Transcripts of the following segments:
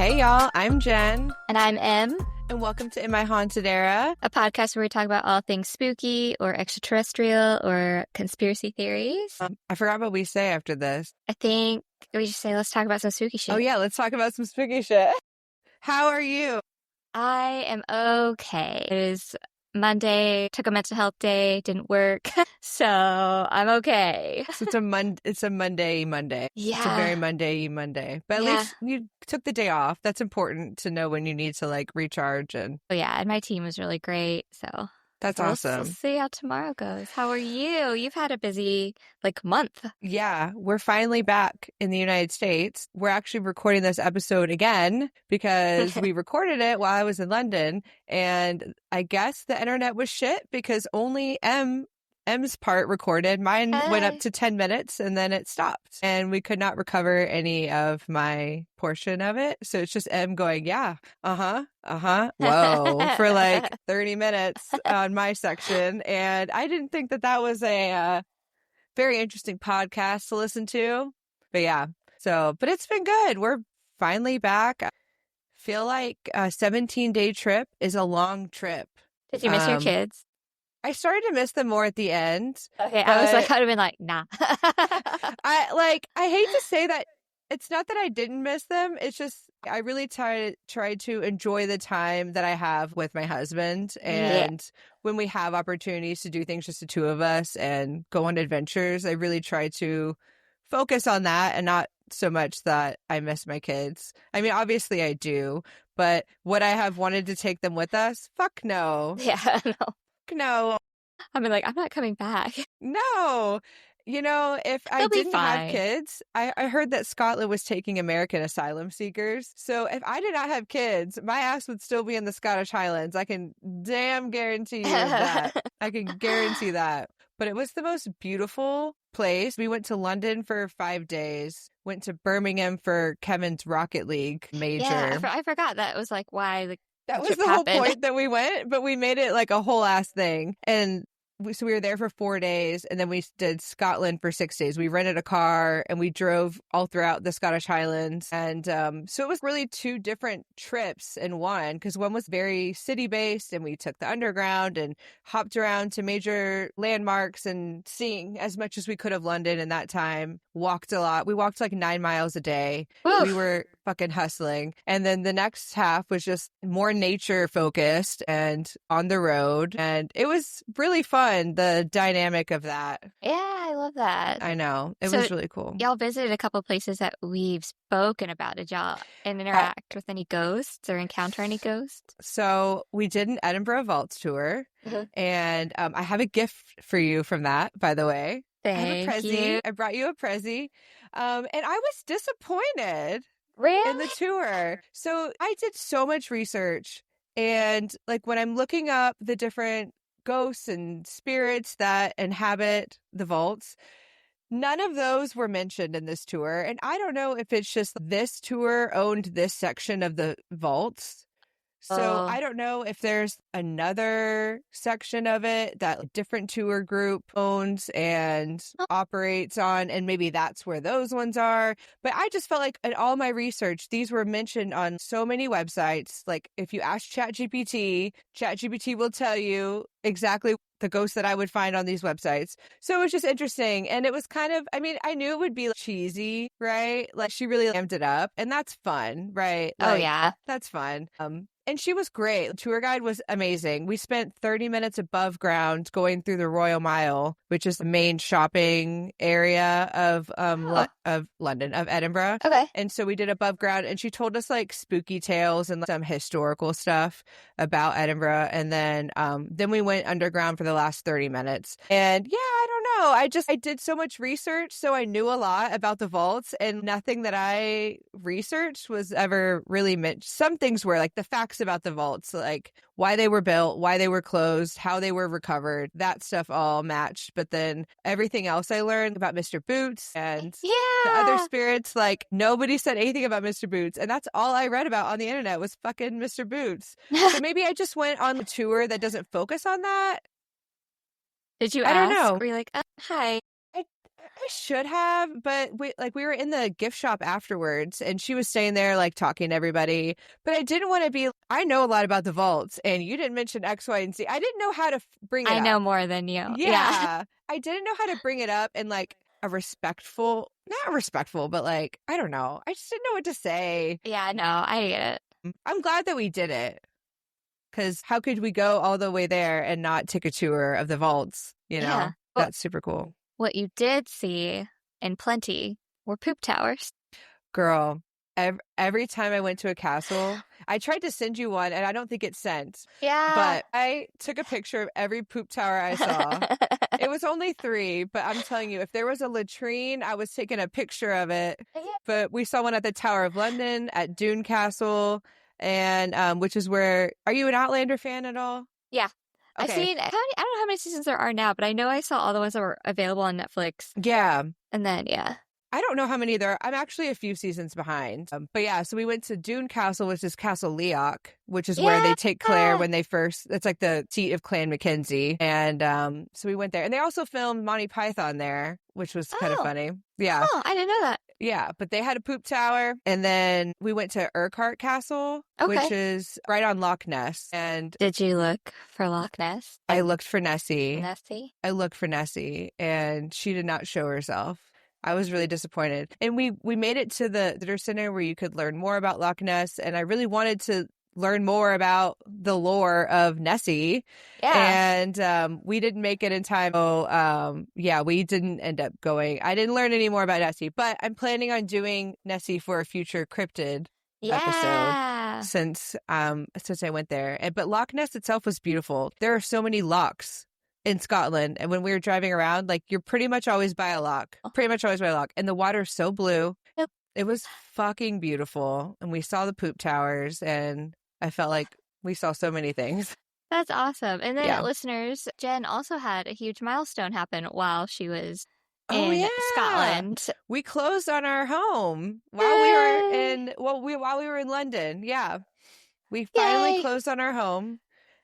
Hey y'all, I'm Jen. And I'm Em, And welcome to In My Haunted Era, a podcast where we talk about all things spooky or extraterrestrial or conspiracy theories. I forgot what we say after this. I think we should say, let's talk about some spooky shit. Oh yeah, let's talk about some spooky shit. How are you? I am okay. It is Monday, took a mental health day, didn't work, so I'm okay. So it's a Monday. Yeah. It's a very Monday. But at least you took the day off. That's important to know when you need to like recharge. And Oh yeah, and my team was really great, so that's awesome. We'll see how tomorrow goes. How are you? You've had a busy month. Yeah, we're finally back in the United States. We're actually recording this episode again because we recorded it while I was in London, and I guess the internet was shit because only M's part recorded. Mine went up to 10 minutes and then it stopped, and we could not recover any of my portion of it. So it's just M going, yeah, whoa, for like 30 minutes on my section. And I didn't think that was a very interesting podcast to listen to. But yeah, but it's been good. We're finally back. I feel like a 17-day trip is a long trip. Did you miss your kids? I started to miss them more at the end. Okay, I was like, I'd have been like, nah. I hate to say that. It's not that I didn't miss them. It's just I really try to enjoy the time that I have with my husband. And when we have opportunities to do things just the two of us and go on adventures, I really try to focus on that and not so much that I miss my kids. I mean, obviously I do, but would I have wanted to take them with us? Fuck no. Yeah, no. I mean, I'm not coming back. No. You know, if I didn't have kids, I heard that Scotland was taking American asylum seekers. So if I did not have kids, my ass would still be in the Scottish Highlands. I can damn guarantee you that. I can guarantee that. But it was the most beautiful place. We went to London for 5 days, went to Birmingham for Kevin's Rocket League major. Yeah, I forgot that was why that was the whole point that we went, but we made it like a whole ass thing. And so we were there for 4 days, and then we did Scotland for 6 days. We rented a car and we drove all throughout the Scottish Highlands. And so it was really two different trips in one, because one was very city-based, and we took the underground and hopped around to major landmarks and seeing as much as we could of London in that time. Walked a lot. We walked like 9 miles a day. Oof. We were fucking hustling. And then the next half was just more nature focused and on the road. And it was really fun, the dynamic of that. Yeah, I love that. I know. It was really cool. Y'all visited a couple places that we've spoken about. Did y'all interact with any ghosts or encounter any ghosts? So we did an Edinburgh Vaults tour. Mm-hmm. And I have a gift for you from that, by the way. Thank you. I brought you a Prezi. And I was disappointed. Really? In the tour. So I did so much research, and when I'm looking up the different ghosts and spirits that inhabit the vaults, none of those were mentioned in this tour. And I don't know if it's just this tour owned this section of the vaults. So I don't know if there's another section of it that a different tour group owns and operates on, and maybe that's where those ones are. But I just felt like in all my research, these were mentioned on so many websites. Like if you ask ChatGPT will tell you exactly the ghosts that I would find on these websites. So it was just interesting. And it was kind of, I mean, I knew it would be cheesy, right? Like she really amped it up, and that's fun, right? Oh yeah. That's fun. And she was great. The tour guide was amazing. We spent 30 minutes above ground going through the Royal Mile, which is the main shopping area of London, of Edinburgh. Okay. And so we did above ground, and she told us spooky tales and some historical stuff about Edinburgh. And then we went underground for the last 30 minutes. And yeah, I don't know. I did so much research, so I knew a lot about the vaults, and nothing that I researched was ever really meant. Some things were the facts about the vaults, like why they were built, why they were closed, how they were recovered, that stuff all matched. But then everything else I learned about Mr. Boots and the other spirits, nobody said anything about Mr. Boots. And that's all I read about on the internet was fucking Mr. Boots. So maybe I just went on a tour that doesn't focus on that. Did you ask? I don't know. Were you like, hi? I I should have, but we were in the gift shop afterwards, and she was staying there like talking to everybody. But I didn't want to be. I know a lot about the vaults, and you didn't mention X, Y, and Z. I didn't know how to bring it I up. know more than you. Yeah. Yeah, I didn't know how to bring it up in like a respectful, not respectful, but like I don't know. I just didn't know what to say. Yeah, no, I get it. I'm glad that we did it. Because how could we go all the way there and not take a tour of the vaults? Yeah. That's super cool. What you did see in plenty were poop towers. Girl, every time I went to a castle, I tried to send you one and I don't think it sent. Yeah. But I took a picture of every poop tower I saw. It was only 3, but I'm telling you, if there was a latrine, I was taking a picture of it. But we saw one at the Tower of London, at Dune Castle, and which is where, are you an Outlander fan at all? Yeah. Okay. I've seen, I don't know how many seasons there are now, but I know I saw all the ones that were available on Netflix. Yeah. And then, yeah. I don't know how many there are. I'm actually a few seasons behind. But yeah, so we went to Dune Castle, which is Castle Leoch, which is where they take Claire when they first, it's like the seat of Clan Mackenzie. And so we went there. And they also filmed Monty Python there, which was kind of funny. Yeah. Oh, I didn't know that. Yeah, but they had a poop tower. And then we went to Urquhart Castle, which is right on Loch Ness. And did you look for Loch Ness? I looked for Nessie. Nessie? I looked for Nessie, and she did not show herself. I was really disappointed. And we made it to the visitor center where you could learn more about Loch Ness. And I really wanted to learn more about the lore of Nessie. Yeah. And we didn't make it in time. So, yeah, we didn't end up going. I didn't learn any more about Nessie, but I'm planning on doing Nessie for a future cryptid episode since I went there. But Loch Ness itself was beautiful. There are so many lochs in Scotland, and when we were driving around, like, you're pretty much always by a loch. And the water's so blue. Yep. It was fucking beautiful. And we saw the poop towers, and I felt like we saw so many things. That's awesome. And then listeners, Jen also had a huge milestone happen while she was in Scotland. We closed on our home while we were in London. Yeah. We finally closed on our home.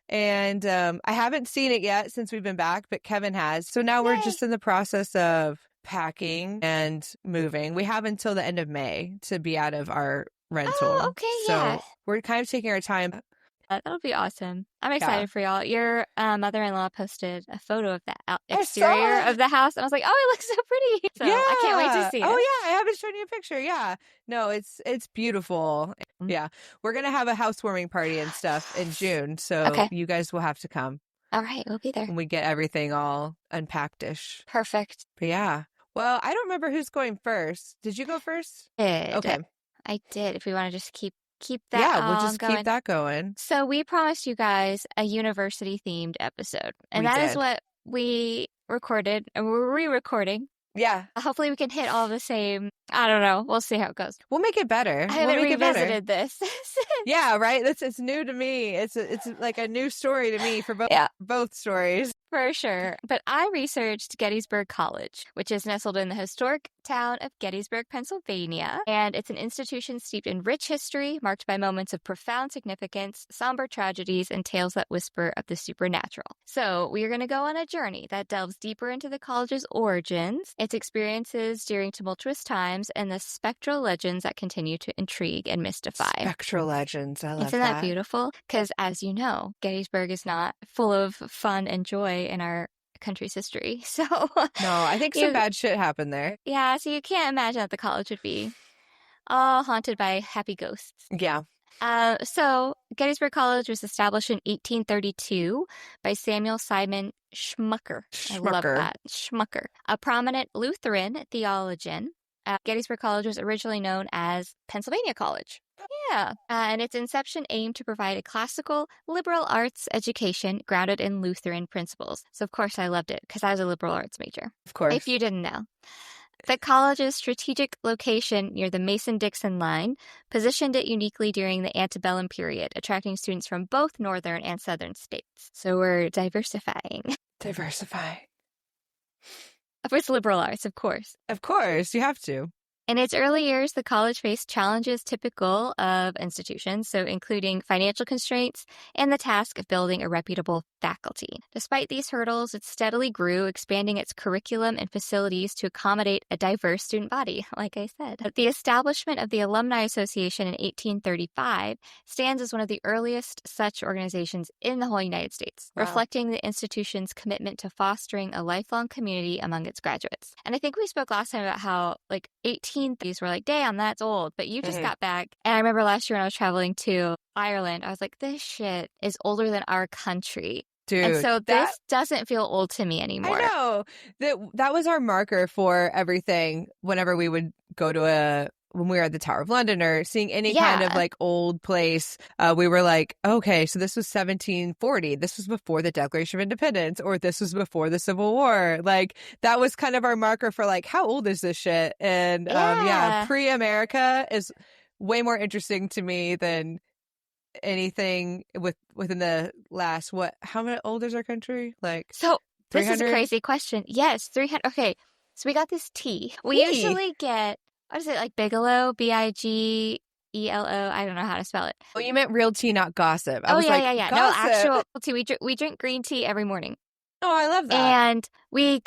And I haven't seen it yet since we've been back, but Kevin has. So now we're just in the process of packing and moving. We have until the end of May to be out of our rental. Oh, okay, so we're kind of taking our time. That'll be awesome. I'm excited for y'all. Your mother-in-law posted a photo of the exterior of the house, and I was like, oh, it looks so pretty. So I can't wait to see it. Oh, yeah. I haven't shown you a picture. Yeah. No, it's beautiful. Yeah. We're going to have a housewarming party and stuff in June, so you guys will have to come. All right. We'll be there. When we get everything all unpacked-ish. Perfect. But yeah. Well, I don't remember who's going first. Did you go first? Okay. I did. If we want to just keep that we'll just going. Keep that going. So we promised you guys a university themed episode, and that is what we recorded, and we're re-recording. Yeah. Hopefully we can hit all the same. I don't know. We'll see how it goes. We'll make it better. I haven't revisited this. Yeah, right? It's new to me. It's like a new story to me for both stories. For sure. But I researched Gettysburg College, which is nestled in the historic town of Gettysburg, Pennsylvania. And it's an institution steeped in rich history, marked by moments of profound significance, somber tragedies, and tales that whisper of the supernatural. So we are going to go on a journey that delves deeper into the college's origins, its experiences during tumultuous times, and the spectral legends that continue to intrigue and mystify. Spectral legends. I love Isn't that beautiful? Because as you know, Gettysburg is not full of fun and joy in our country's history. So no, I think some bad shit happened there. Yeah, so you can't imagine that the college would be all haunted by happy ghosts. Yeah. So Gettysburg College was established in 1832 by Samuel Simon Schmucker. I love that. Schmucker, a prominent Lutheran theologian. Gettysburg College was originally known as Pennsylvania College. Yeah. And its inception aimed to provide a classical liberal arts education grounded in Lutheran principles. So, of course, I loved it because I was a liberal arts major. Of course. If you didn't know. The college's strategic location near the Mason-Dixon line positioned it uniquely during the antebellum period, attracting students from both northern and southern states. So we're diversifying. Diversify. It's liberal arts, of course. Of course, you have to. In its early years, the college faced challenges typical of institutions, so including financial constraints and the task of building a reputable faculty. Despite these hurdles, it steadily grew, expanding its curriculum and facilities to accommodate a diverse student body, like I said. The establishment of the Alumni Association in 1835 stands as one of the earliest such organizations in the whole United States, reflecting the institution's commitment to fostering a lifelong community among its graduates. And I think we spoke last time about how, like, 1830s were like, damn, that's old. But you just got back. And I remember last year when I was traveling to Ireland, I was like, this shit is older than our country. Dude, and so this doesn't feel old to me anymore. I know. That was our marker for everything whenever we would go to when we were at the Tower of London or seeing any kind of like old place, we were like, okay, so this was 1740. This was before the Declaration of Independence, or this was before the Civil War. Like, that was kind of our marker for like, how old is this shit? And pre-America is way more interesting to me than anything within the last, how old is our country? Like, so 300? This is a crazy question. Yes, 300. Okay, so we got this tea. We usually get, what is it, like Bigelow, Bigelo? I don't know how to spell it. Oh, you meant real tea, not gossip. I was yeah. Gossip. No, actual tea. We drink green tea every morning. Oh, I love that. And we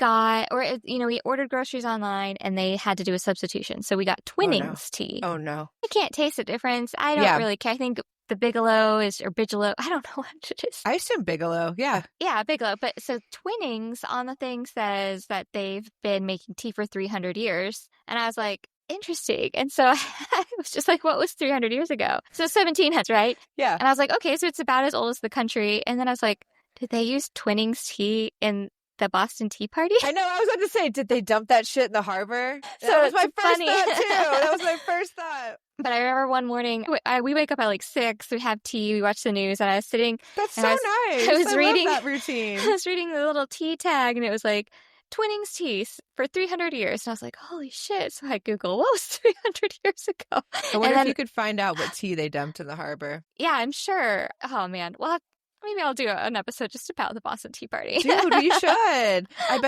ordered groceries online and they had to do a substitution. So we got Twinings tea. Oh, no. I can't taste the difference. I don't really care. I think the Bigelow or Bigelow. I don't know what it is. I assume Bigelow. Yeah. Yeah, Bigelow. But so Twinings on the thing says that they've been making tea for 300 years. And I was like, interesting. And so I was just like, what was 300 years ago? So 1700s, right? Yeah. And I was like, okay, so it's about as old as the country. And then I was like, did they use Twinings tea in the Boston Tea Party? I know. I was about to say, did they dump that shit in the harbor? So that was my first funny. thought, too. That was my first thought. But I remember one morning, we wake up at like 6, we have tea, we watch the news, and I was sitting. That's so nice. I reading love that routine. I was reading the little tea tag, and it was like, Twinings tea for 300 years. And I was like, holy shit. So I Googled, what was 300 years ago? I wonder if you could find out what tea they dumped in the harbor. Yeah, I'm sure. Oh, man. Well, maybe I'll do an episode just about the Boston Tea Party. Dude, you should. I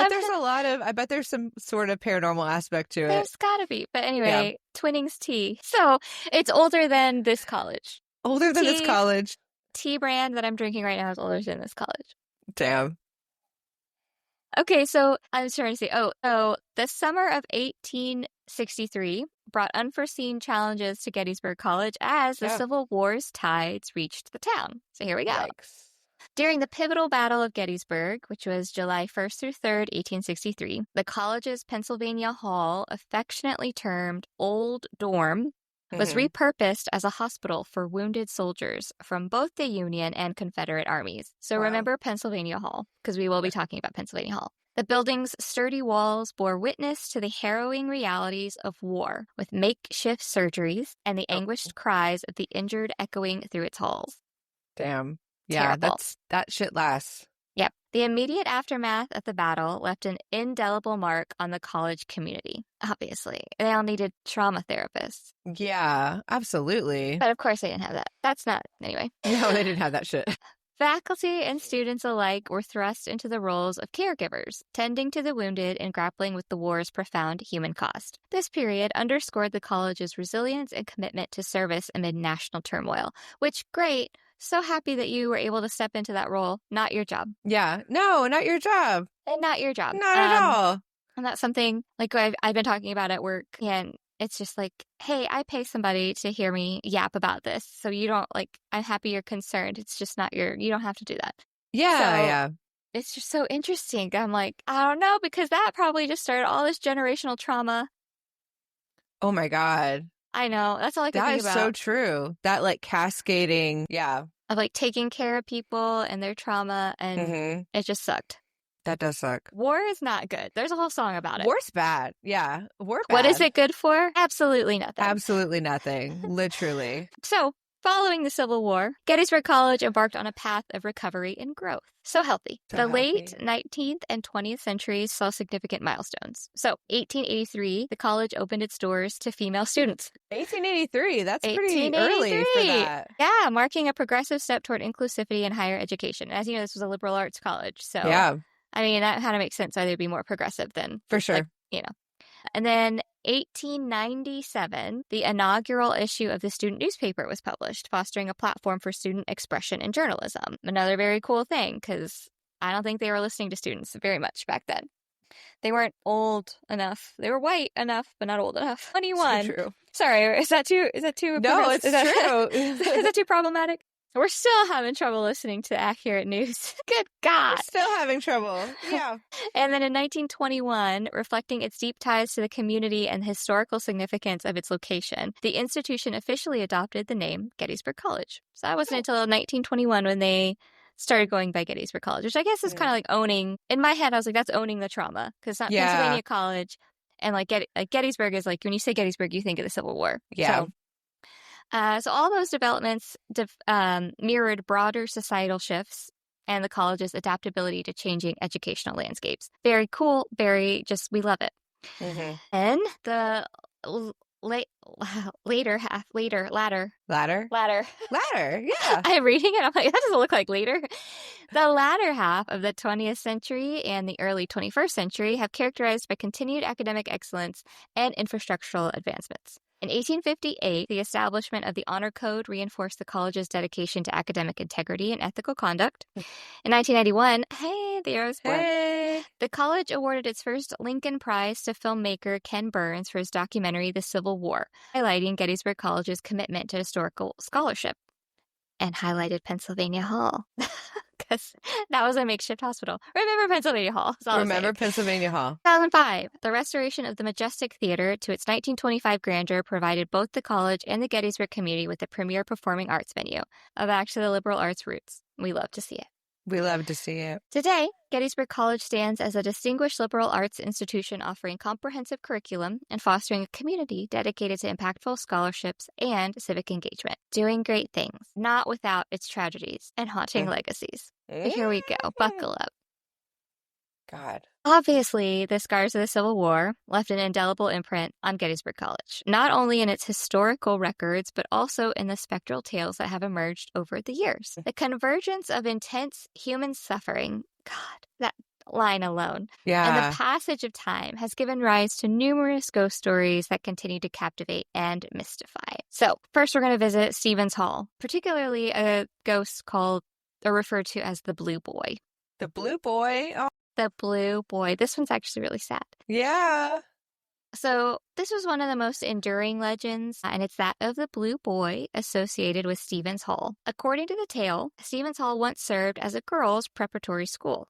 bet there's some sort of paranormal aspect to it. There's gotta be. But anyway, Twinings tea. So it's older than this college. Older than this college. Tea brand that I'm drinking right now is older than this college. Damn. Okay, so I'm trying to see. So the summer of 1863 brought unforeseen challenges to Gettysburg College as the Civil War's tides reached the town. So here we go. Yikes. During the pivotal Battle of Gettysburg, which was July 1st through 3rd, 1863, the college's Pennsylvania Hall, affectionately termed Old Dorm, was repurposed as a hospital for wounded soldiers from both the Union and Confederate armies. So remember Pennsylvania Hall, because we will be talking about Pennsylvania Hall. The building's sturdy walls bore witness to the harrowing realities of war, with makeshift surgeries and the anguished cries of the injured echoing through its halls. Damn. Yeah, Terrible. that shit lasts. Yep. The immediate aftermath of the battle left an indelible mark on the college community. Obviously, they all needed trauma therapists. Yeah, absolutely. But of course they didn't have that. That's not, anyway. No, they didn't have that shit. Faculty and students alike were thrust into the roles of caregivers, tending to the wounded and grappling with the war's profound human cost. This period underscored the college's resilience and commitment to service amid national turmoil, which, great. So happy that you were able to step into that role. Not your job. Yeah. No, not your job. And not your job. Not at all. And that's something like I've been talking about at work. And it's just like, hey, I pay somebody to hear me yap about this. So you don't I'm happy you're concerned. It's just not you don't have to do that. Yeah. It's just so interesting. I'm like, I don't know, because that probably just started all this generational trauma. Oh my God. I know. That's all I can think about. That is so true. That cascading, of taking care of people and their trauma, and it just sucked. That does suck. War is not good. There's a whole song about it. War's bad. Yeah. War bad. What is it good for? Absolutely nothing. Absolutely nothing. Literally. So, following the Civil War, Gettysburg College embarked on a path of recovery and growth. So healthy. Late 19th and 20th centuries saw significant milestones. So, 1883, the college opened its doors to female students. 1883? That's pretty early for that. Yeah, marking a progressive step toward inclusivity in higher education. As you know, this was a liberal arts college. So, yeah. I mean, that kind of makes sense why they'd be more progressive than... For sure. And then 1897, the inaugural issue of the student newspaper was published, fostering a platform for student expression in journalism. Another very cool thing, because I don't think they were listening to students very much back then. They weren't old enough. They were white enough, but not old enough. 21. So true. Sorry, is that too No, it's true. Is that too problematic? We're still having trouble listening to accurate news. Good God. We're still having trouble. Yeah. And then in 1921, reflecting its deep ties to the community and historical significance of its location, the institution officially adopted the name Gettysburg College. So that wasn't until 1921 when they started going by Gettysburg College, which I guess is kind of like owning. In my head, I was like, that's owning the trauma, because it's not Pennsylvania College, and like Gettysburg is like, when you say Gettysburg, you think of the Civil War. Yeah. So all those developments mirrored broader societal shifts and the college's adaptability to changing educational landscapes. Very cool. Very just, we love it. Mm-hmm. And the latter. Yeah. I'm reading it. I'm like, that doesn't look like later. The latter half of the 20th century and the early 21st century have characterized by continued academic excellence and infrastructural advancements. In 1858, the establishment of the Honor Code reinforced the college's dedication to academic integrity and ethical conduct. In 1991, the arrows work. The college awarded its first Lincoln Prize to filmmaker Ken Burns for his documentary The Civil War, highlighting Gettysburg College's commitment to historical scholarship, and highlighted Pennsylvania Hall. Because that was a makeshift hospital. Remember Pennsylvania Hall. Remember Pennsylvania Hall. 2005, the restoration of the Majestic Theater to its 1925 grandeur provided both the college and the Gettysburg community with a premier performing arts venue. Back to the liberal arts roots. We love to see it. We love to see it. Today, Gettysburg College stands as a distinguished liberal arts institution offering comprehensive curriculum and fostering a community dedicated to impactful scholarships and civic engagement. Doing great things, not without its tragedies and haunting legacies. Here we go. Buckle up. God. Obviously, the scars of the Civil War left an indelible imprint on Gettysburg College, not only in its historical records, but also in the spectral tales that have emerged over the years. The convergence of intense human suffering, God, that line alone, and the passage of time has given rise to numerous ghost stories that continue to captivate and mystify. So, first we're going to visit Stevens Hall, particularly a ghost called, or referred to as the Blue Boy. The Blue Boy? Oh. The Blue Boy. This one's actually really sad. Yeah. So this was one of the most enduring legends, and it's that of the Blue Boy associated with Stevens Hall. According to the tale, Stevens Hall once served as a girls' preparatory school.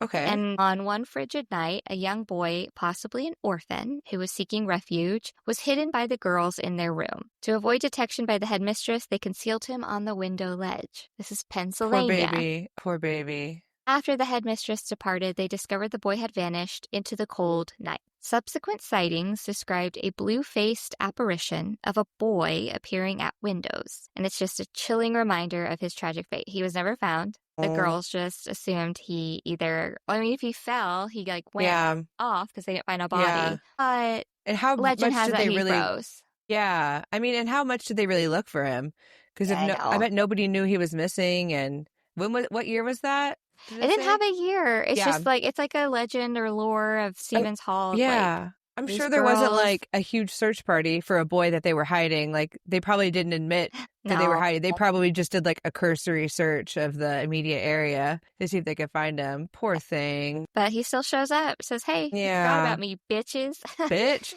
Okay. And on one frigid night, a young boy, possibly an orphan, who was seeking refuge, was hidden by the girls in their room. To avoid detection by the headmistress, they concealed him on the window ledge. This is Pennsylvania. Poor baby. Poor baby. After the headmistress departed, they discovered the boy had vanished into the cold night. Subsequent sightings described a blue-faced apparition of a boy appearing at windows, and it's just a chilling reminder of his tragic fate. He was never found. The girls just assumed he either, if he fell, he went off because they didn't find a body. Yeah. But and how legend much has did that they he really froze. Yeah. And how much did they really look for him? Because I bet nobody knew he was missing. And what year was that? It didn't have a year. It's just it's like a legend or lore of Stevens Hall. Yeah. I'm sure there wasn't a huge search party for a boy that they were hiding. They probably didn't admit that they were hiding. They probably just did a cursory search of the immediate area to see if they could find him. Poor thing. But he still shows up. Says, hey, you forgot about me, bitches. Bitch.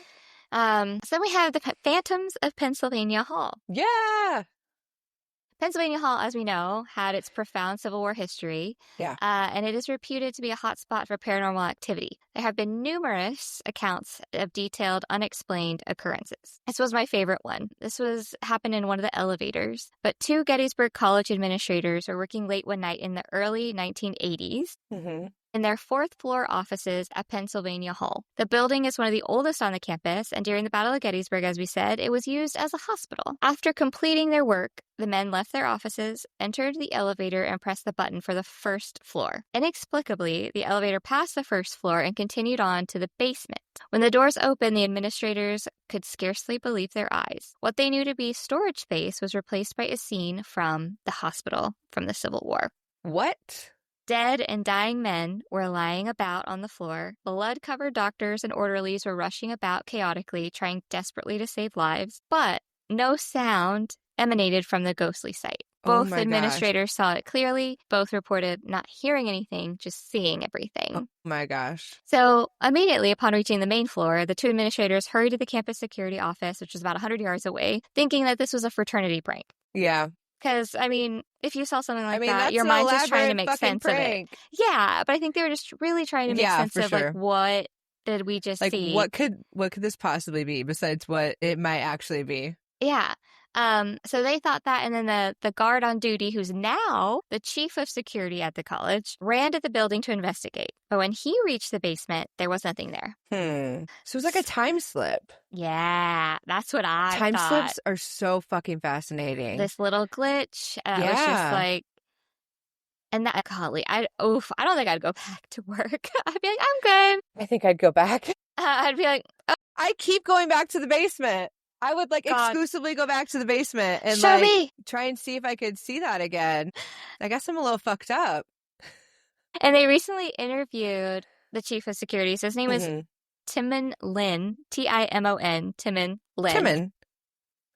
So we have the Phantoms of Pennsylvania Hall. Yeah. Pennsylvania Hall, as we know, had its profound Civil War history, and it is reputed to be a hotspot for paranormal activity. There have been numerous accounts of detailed, unexplained occurrences. This was my favorite one. This happened in one of the elevators, but two Gettysburg College administrators were working late one night in the early 1980s. Mm-hmm. In their fourth-floor offices at Pennsylvania Hall. The building is one of the oldest on the campus, and during the Battle of Gettysburg, as we said, it was used as a hospital. After completing their work, the men left their offices, entered the elevator, and pressed the button for the first floor. Inexplicably, the elevator passed the first floor and continued on to the basement. When the doors opened, the administrators could scarcely believe their eyes. What they knew to be storage space was replaced by a scene from the hospital from the Civil War. What? Dead and dying men were lying about on the floor. Blood-covered doctors and orderlies were rushing about chaotically, trying desperately to save lives. But no sound emanated from the ghostly sight. Oh Both my administrators saw it clearly. Both reported not hearing anything, just seeing everything. Oh my gosh. So immediately upon reaching the main floor, the two administrators hurried to the campus security office, which was about 100 yards away, thinking that this was a fraternity prank. Yeah. Because, I mean, if you saw something like that, that's your an mind's just trying to elaborate make fucking sense prank. of it. Yeah, but I think they were just really trying to make sense for of, sure. like, what did we just see? What could this possibly be besides what it might actually be? Yeah. So they thought that, and then the guard on duty, who's now the chief of security at the college, ran to the building to investigate. But when he reached the basement, there was nothing there. So it was like a time slip. Yeah, that's what I thought. Time slips are so fucking fascinating. This little glitch was just like, and that, golly, I don't think I'd go back to work. I'd be like, I'm good. I think I'd go back. I'd be like, oh, I keep going back to the basement. I would exclusively go back to the basement and show me. Try and see if I could see that again. I guess I'm a little fucked up. And they recently interviewed the chief of security. So his name is Timon Lin, Timon, Timon Lin. Timon.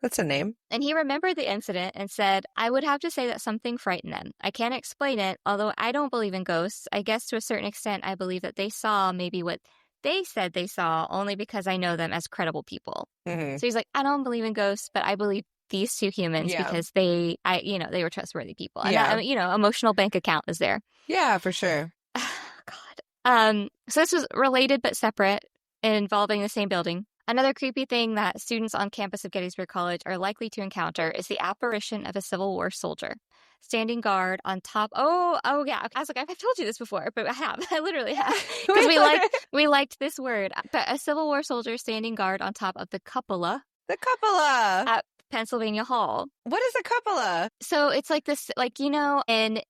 That's a name. And he remembered the incident and said, I would have to say that something frightened them. I can't explain it, although I don't believe in ghosts. I guess to a certain extent, I believe that they saw maybe what they said they saw only because I know them as credible people. So he's like, I don't believe in ghosts, but I believe these two humans because they were trustworthy people. And that, emotional bank account is there. Yeah, for sure. God. So this was related but separate, involving the same building. Another creepy thing that students on campus of Gettysburg College are likely to encounter is the apparition of a Civil War soldier standing guard on top. Oh yeah. I was like, I've told you this before, but I have. I literally have. Because we liked this word. But a Civil War soldier standing guard on top of the cupola. The cupola at Pennsylvania Hall. What is a cupola? So it's like this, and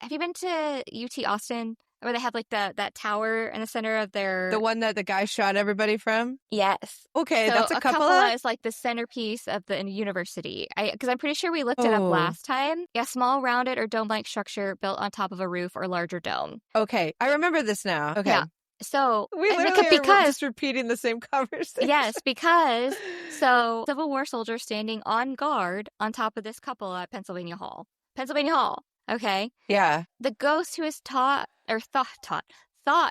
have you been to UT Austin? Where they have that tower in the center of their... The one that the guy shot everybody from? Yes. Okay, so that's a cupola? Cupola is like the centerpiece of the university. Because I'm pretty sure we looked it up last time. Yeah, small rounded or dome-like structure built on top of a roof or larger dome. Okay, I remember this now. Okay. Yeah. So... We literally are just repeating the same conversation. Yes, because... So, Civil War soldiers standing on guard on top of this cupola at Pennsylvania Hall. Pennsylvania Hall. Okay. Yeah. The ghost who is thought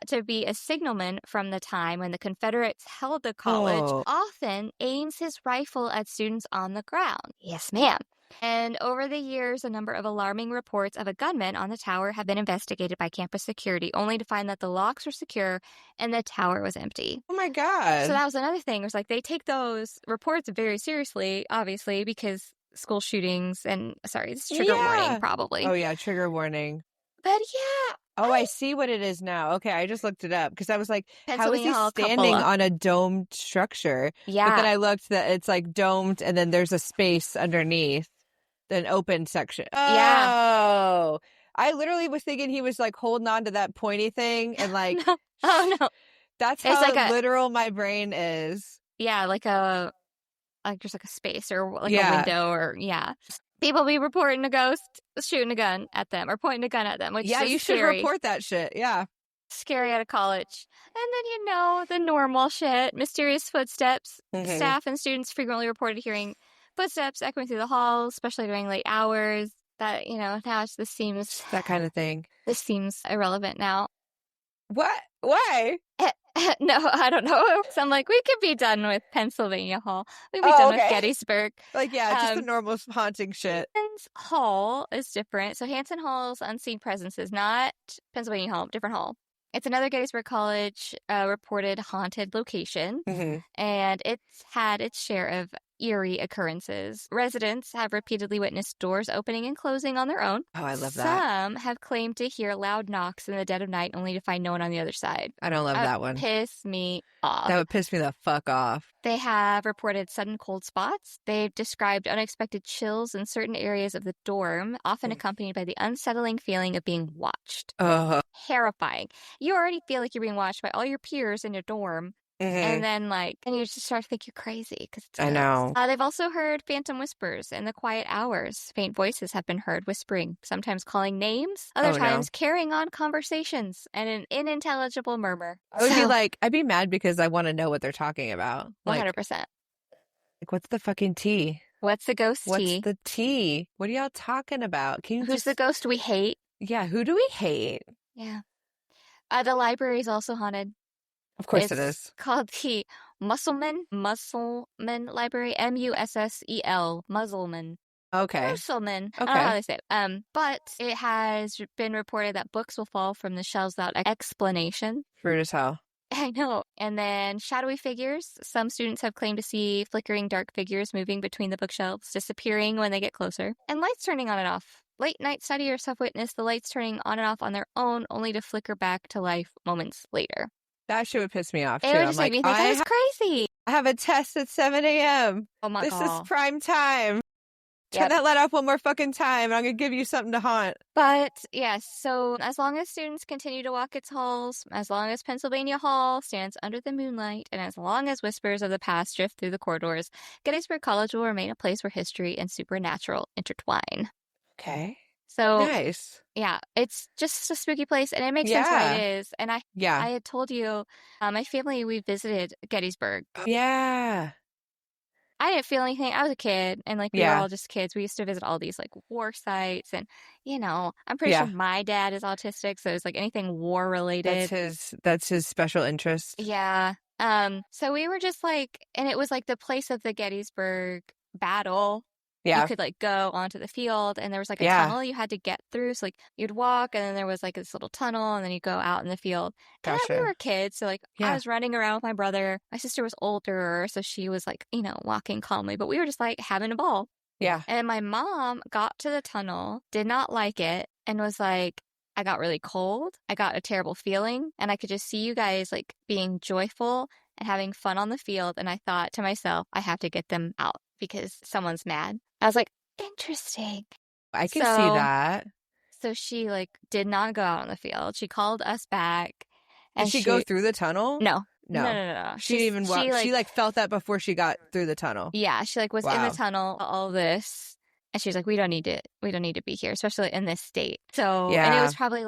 to be a signalman from the time when the Confederates held the college often aims his rifle at students on the ground. Yes, ma'am. And over the years, a number of alarming reports of a gunman on the tower have been investigated by campus security, only to find that the locks were secure and the tower was empty. Oh my God. So that was another thing. It was like they take those reports very seriously, obviously, because school shootings and, sorry, this is trigger warning, probably. Oh, yeah, trigger warning. But yeah. I see what it is now. Okay, I just looked it up because I was like, how is he standing cupola on a domed structure? Yeah. But then I looked that it's like domed and then there's a space underneath, an open section. Oh. I literally was thinking he was like holding on to that pointy thing and like... No. Oh, no. That's how literal my brain is. Yeah, just like a space or like a window or, people be reporting a ghost shooting a gun at them or pointing a gun at them, which is you should report that shit. Yeah. Scary at a college. And then, the normal shit, mysterious footsteps. Staff and students frequently reported hearing footsteps echoing through the halls, especially during late hours. That, now this seems... That kind of thing. This seems irrelevant now. What? Why? No, I don't know. So I'm like, we could be done with Pennsylvania Hall. We could be done with Gettysburg. Just the normal haunting shit. Hanson's Hall is different. So Hanson Hall's unseen presence is not Pennsylvania Hall, different hall. It's another Gettysburg College reported haunted location, and it's had its share of eerie occurrences. Residents have repeatedly witnessed doors opening and closing on their own. Oh, I love that. Some have claimed to hear loud knocks in the dead of night only to find no one on the other side. I don't love that one. Piss me off. That would piss me the fuck off. They have reported sudden cold spots. They've described unexpected chills in certain areas of the dorm, often accompanied by the unsettling feeling of being watched. Terrifying. You already feel like you're being watched by all your peers in your dorm. And then, and you just start to think you're crazy because it's I ghosts. know. They've also heard phantom whispers in the quiet hours. Faint voices have been heard whispering, sometimes calling names, other times carrying on conversations and an unintelligible murmur. I would be like, I'd be mad because I want to know what they're talking about. 100%. Like, what's the fucking tea? What's the ghost tea? What's the tea? What are y'all talking about? Who's the ghost we hate? Yeah, who do we hate? Yeah. The library is also haunted. Of course it is. It's called the Musselman Library, Mussel, Musselman. Okay. Musselman. Okay. I don't know how they say it. But it has been reported that books will fall from the shelves without explanation. Rude as hell. I know. And then shadowy figures. Some students have claimed to see flickering dark figures moving between the bookshelves, disappearing when they get closer, and lights turning on and off. Late night studiers have witnessed the lights turning on and off on their own, only to flicker back to life moments later. That shit would piss me off, too. It would just make me think I was crazy. I have a test at 7 a.m. Oh my God. This is prime time. Turn that light off one more fucking time, and I'm going to give you something to haunt. But, yes, so as long as students continue to walk its halls, as long as Pennsylvania Hall stands under the moonlight, and as long as whispers of the past drift through the corridors, Gettysburg College will remain a place where history and supernatural intertwine. Okay. So, nice. Yeah, it's just a spooky place, and it makes sense why it is. And I had told you, my family, we visited Gettysburg. Yeah. I didn't feel anything. I was a kid, and we were all just kids. We used to visit all these war sites, and I'm pretty sure my dad is autistic, so it's anything war related. That's his special interest. Yeah. So we were just and it was the place of the Gettysburg battle. Yeah. You could go onto the field, and there was a tunnel you had to get through. So you'd walk, and then there was this little tunnel, and then you go out in the field. And we were kids, so I was running around with my brother. My sister was older, so she was walking calmly, but we were just having a ball. Yeah. And my mom got to the tunnel, did not like it, and was like, I got really cold. I got a terrible feeling, and I could just see you guys being joyful and having fun on the field. And I thought to myself, I have to get them out because someone's mad. I was like, interesting. I can see that. So she did not go out on the field. She called us back. And did she go through the tunnel? No. She didn't even walk. She felt that before she got through the tunnel. Yeah, she was in the tunnel, all this. And she was like, we don't need to be here, especially in this state. So, and it was probably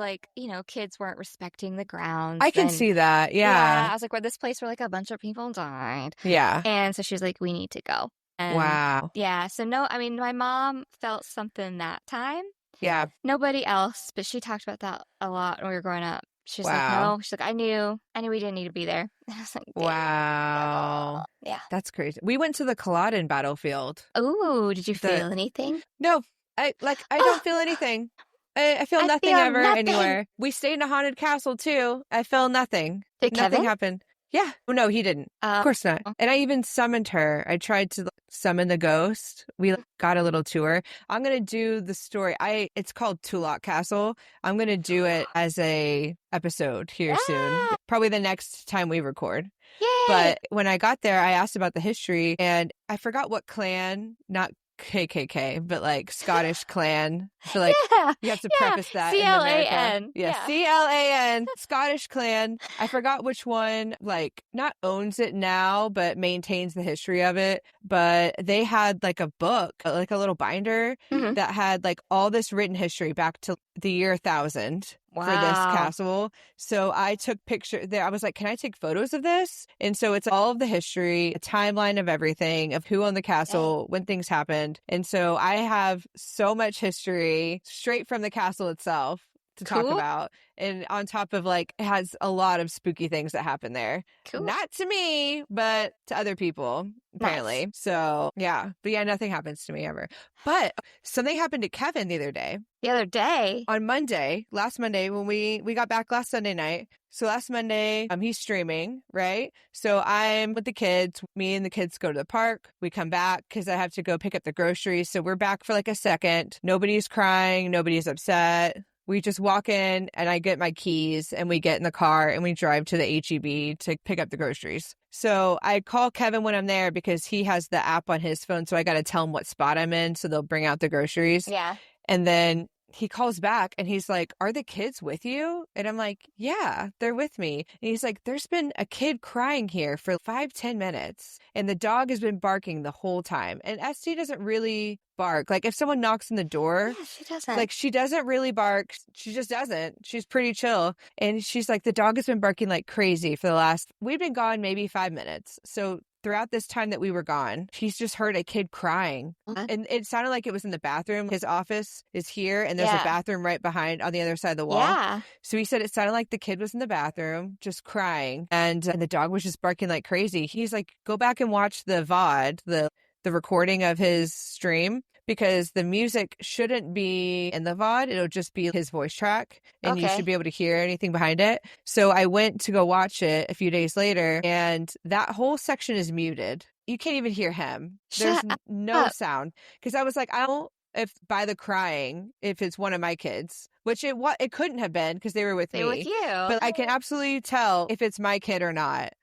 kids weren't respecting the grounds. I can see that. Yeah. I was like, we're this place where a bunch of people died. Yeah. And so she was like, we need to go. And wow. Yeah. So my mom felt something that time. Yeah. Nobody else, but she talked about that a lot when we were growing up. She's like, no. She's like, I knew we didn't need to be there. And I was like, wow. Yeah. That's crazy. We went to the Culloden battlefield. Ooh, did you feel anything? No. I don't feel anything. I feel nothing anywhere. We stayed in a haunted castle too. I feel nothing. Did nothing Kevin? happened. Yeah. Oh, no, he didn't. Of course not. And I even summoned her. I tried to summon the ghost. We got a little tour. I'm going to do the story. It's called Tulloch Castle. I'm going to do it as a episode here soon. Probably the next time we record. Yay! But when I got there, I asked about the history, and I forgot what clan, not KKK, but Scottish clan. So you have to preface that. CLAN. Yeah, CLAN, Scottish clan. I forgot which one not owns it now, but maintains the history of it. But they had a book, a little binder that had all this written history back to the year 1000. Wow. For this castle. So I took pictures there. I was like, can I take photos of this? And so it's all of the history, a timeline of everything, of who owned the castle, when things happened. And so I have so much history straight from the castle itself to talk about. And on top of it has a lot of spooky things that happen there. Cool. Not to me, but to other people, apparently. Nice. So yeah. But yeah, nothing happens to me ever. But something happened to Kevin the other day. The other day? On last Monday, when we got back last Sunday night. So last Monday, he's streaming, right? So I'm with the kids. Me and the kids go to the park. We come back because I have to go pick up the groceries. So we're back for a second. Nobody's crying. Nobody's upset. We just walk in and I get my keys and we get in the car and we drive to the HEB to pick up the groceries. So I call Kevin when I'm there because he has the app on his phone. So I got to tell him what spot I'm in so they'll bring out the groceries. Yeah. And then he calls back and he's like, "Are the kids with you?" And I'm like, "Yeah, they're with me." And he's like, "There's been a kid crying here for 5-10 minutes and the dog has been barking the whole time." And Esty doesn't really bark. Like if someone knocks on the door, Yeah, she doesn't. like she doesn't really bark. She just doesn't. She's pretty chill. And she's like, the dog has been barking like crazy for the last, we've been gone maybe 5 minutes. So throughout this time that we were gone, he's just heard a kid crying. What? And it sounded like it was in the bathroom. His office is here and there's Yeah. a bathroom right behind on the other side of the wall. Yeah. So he said it sounded like the kid was in the bathroom just crying and the dog was just barking like crazy. He's like, go back and watch the VOD, the recording of his stream, because the music shouldn't be in the VOD. It'll just be his voice track and you Okay. should be able to hear anything behind it. So I went to go watch it a few days later and that whole section is muted. You can't even hear him. There's Shut no up. sound. Because I was like, I don't if by the crying, if it's one of my kids, which it couldn't have been because they were with They're me. with you. But I can absolutely tell if it's my kid or not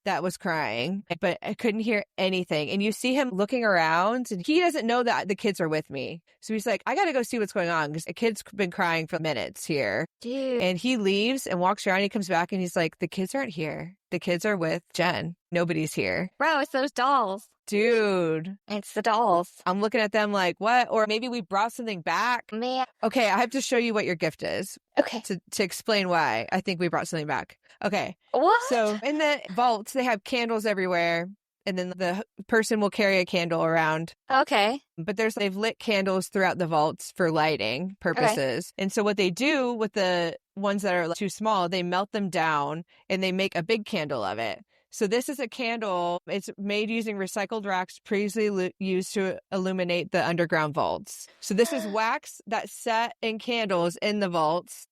that was crying, but I couldn't hear anything. And you see him looking around and he doesn't know that the kids are with me. So he's like, I got to go see what's going on because a kid's been crying for minutes here. Dude. And he leaves and walks around. He comes back and he's like, the kids aren't here. The kids are with Jen. Nobody's here. Bro, it's those dolls. Dude. It's the dolls. I'm looking at them like, what? Or maybe we brought something back. Man. Okay, I have to show you what your gift is Okay. to explain why I think we brought something back. Okay. What? So in the vaults, they have candles everywhere. And then the person will carry a candle around. Okay. But they've lit candles throughout the vaults for lighting purposes. And so what they do with the ones that are too small, they melt them down and they make a big candle of it. So this is a candle. It's made using recycled wax previously used to illuminate the underground vaults. So this is wax that's set in candles in the vaults.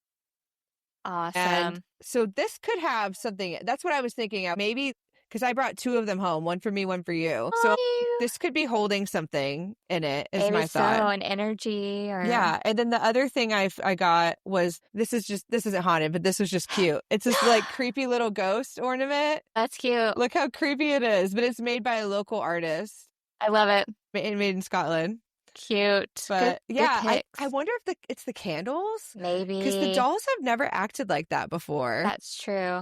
Awesome. And so this could have something. That's what I was thinking of. Maybe because I brought two of them home, one for me, one for you. So this could be holding something in it, is maybe my thought. so, an energy or... Yeah. And then the other thing I got was, this isn't haunted, but this was just cute. It's this like creepy little ghost ornament. That's cute. Look how creepy it is, but it's made by a local artist. I love it. Made in Scotland. Cute. But good yeah, pics. I wonder if it's the candles. Maybe. Because the dolls have never acted like that before. That's true.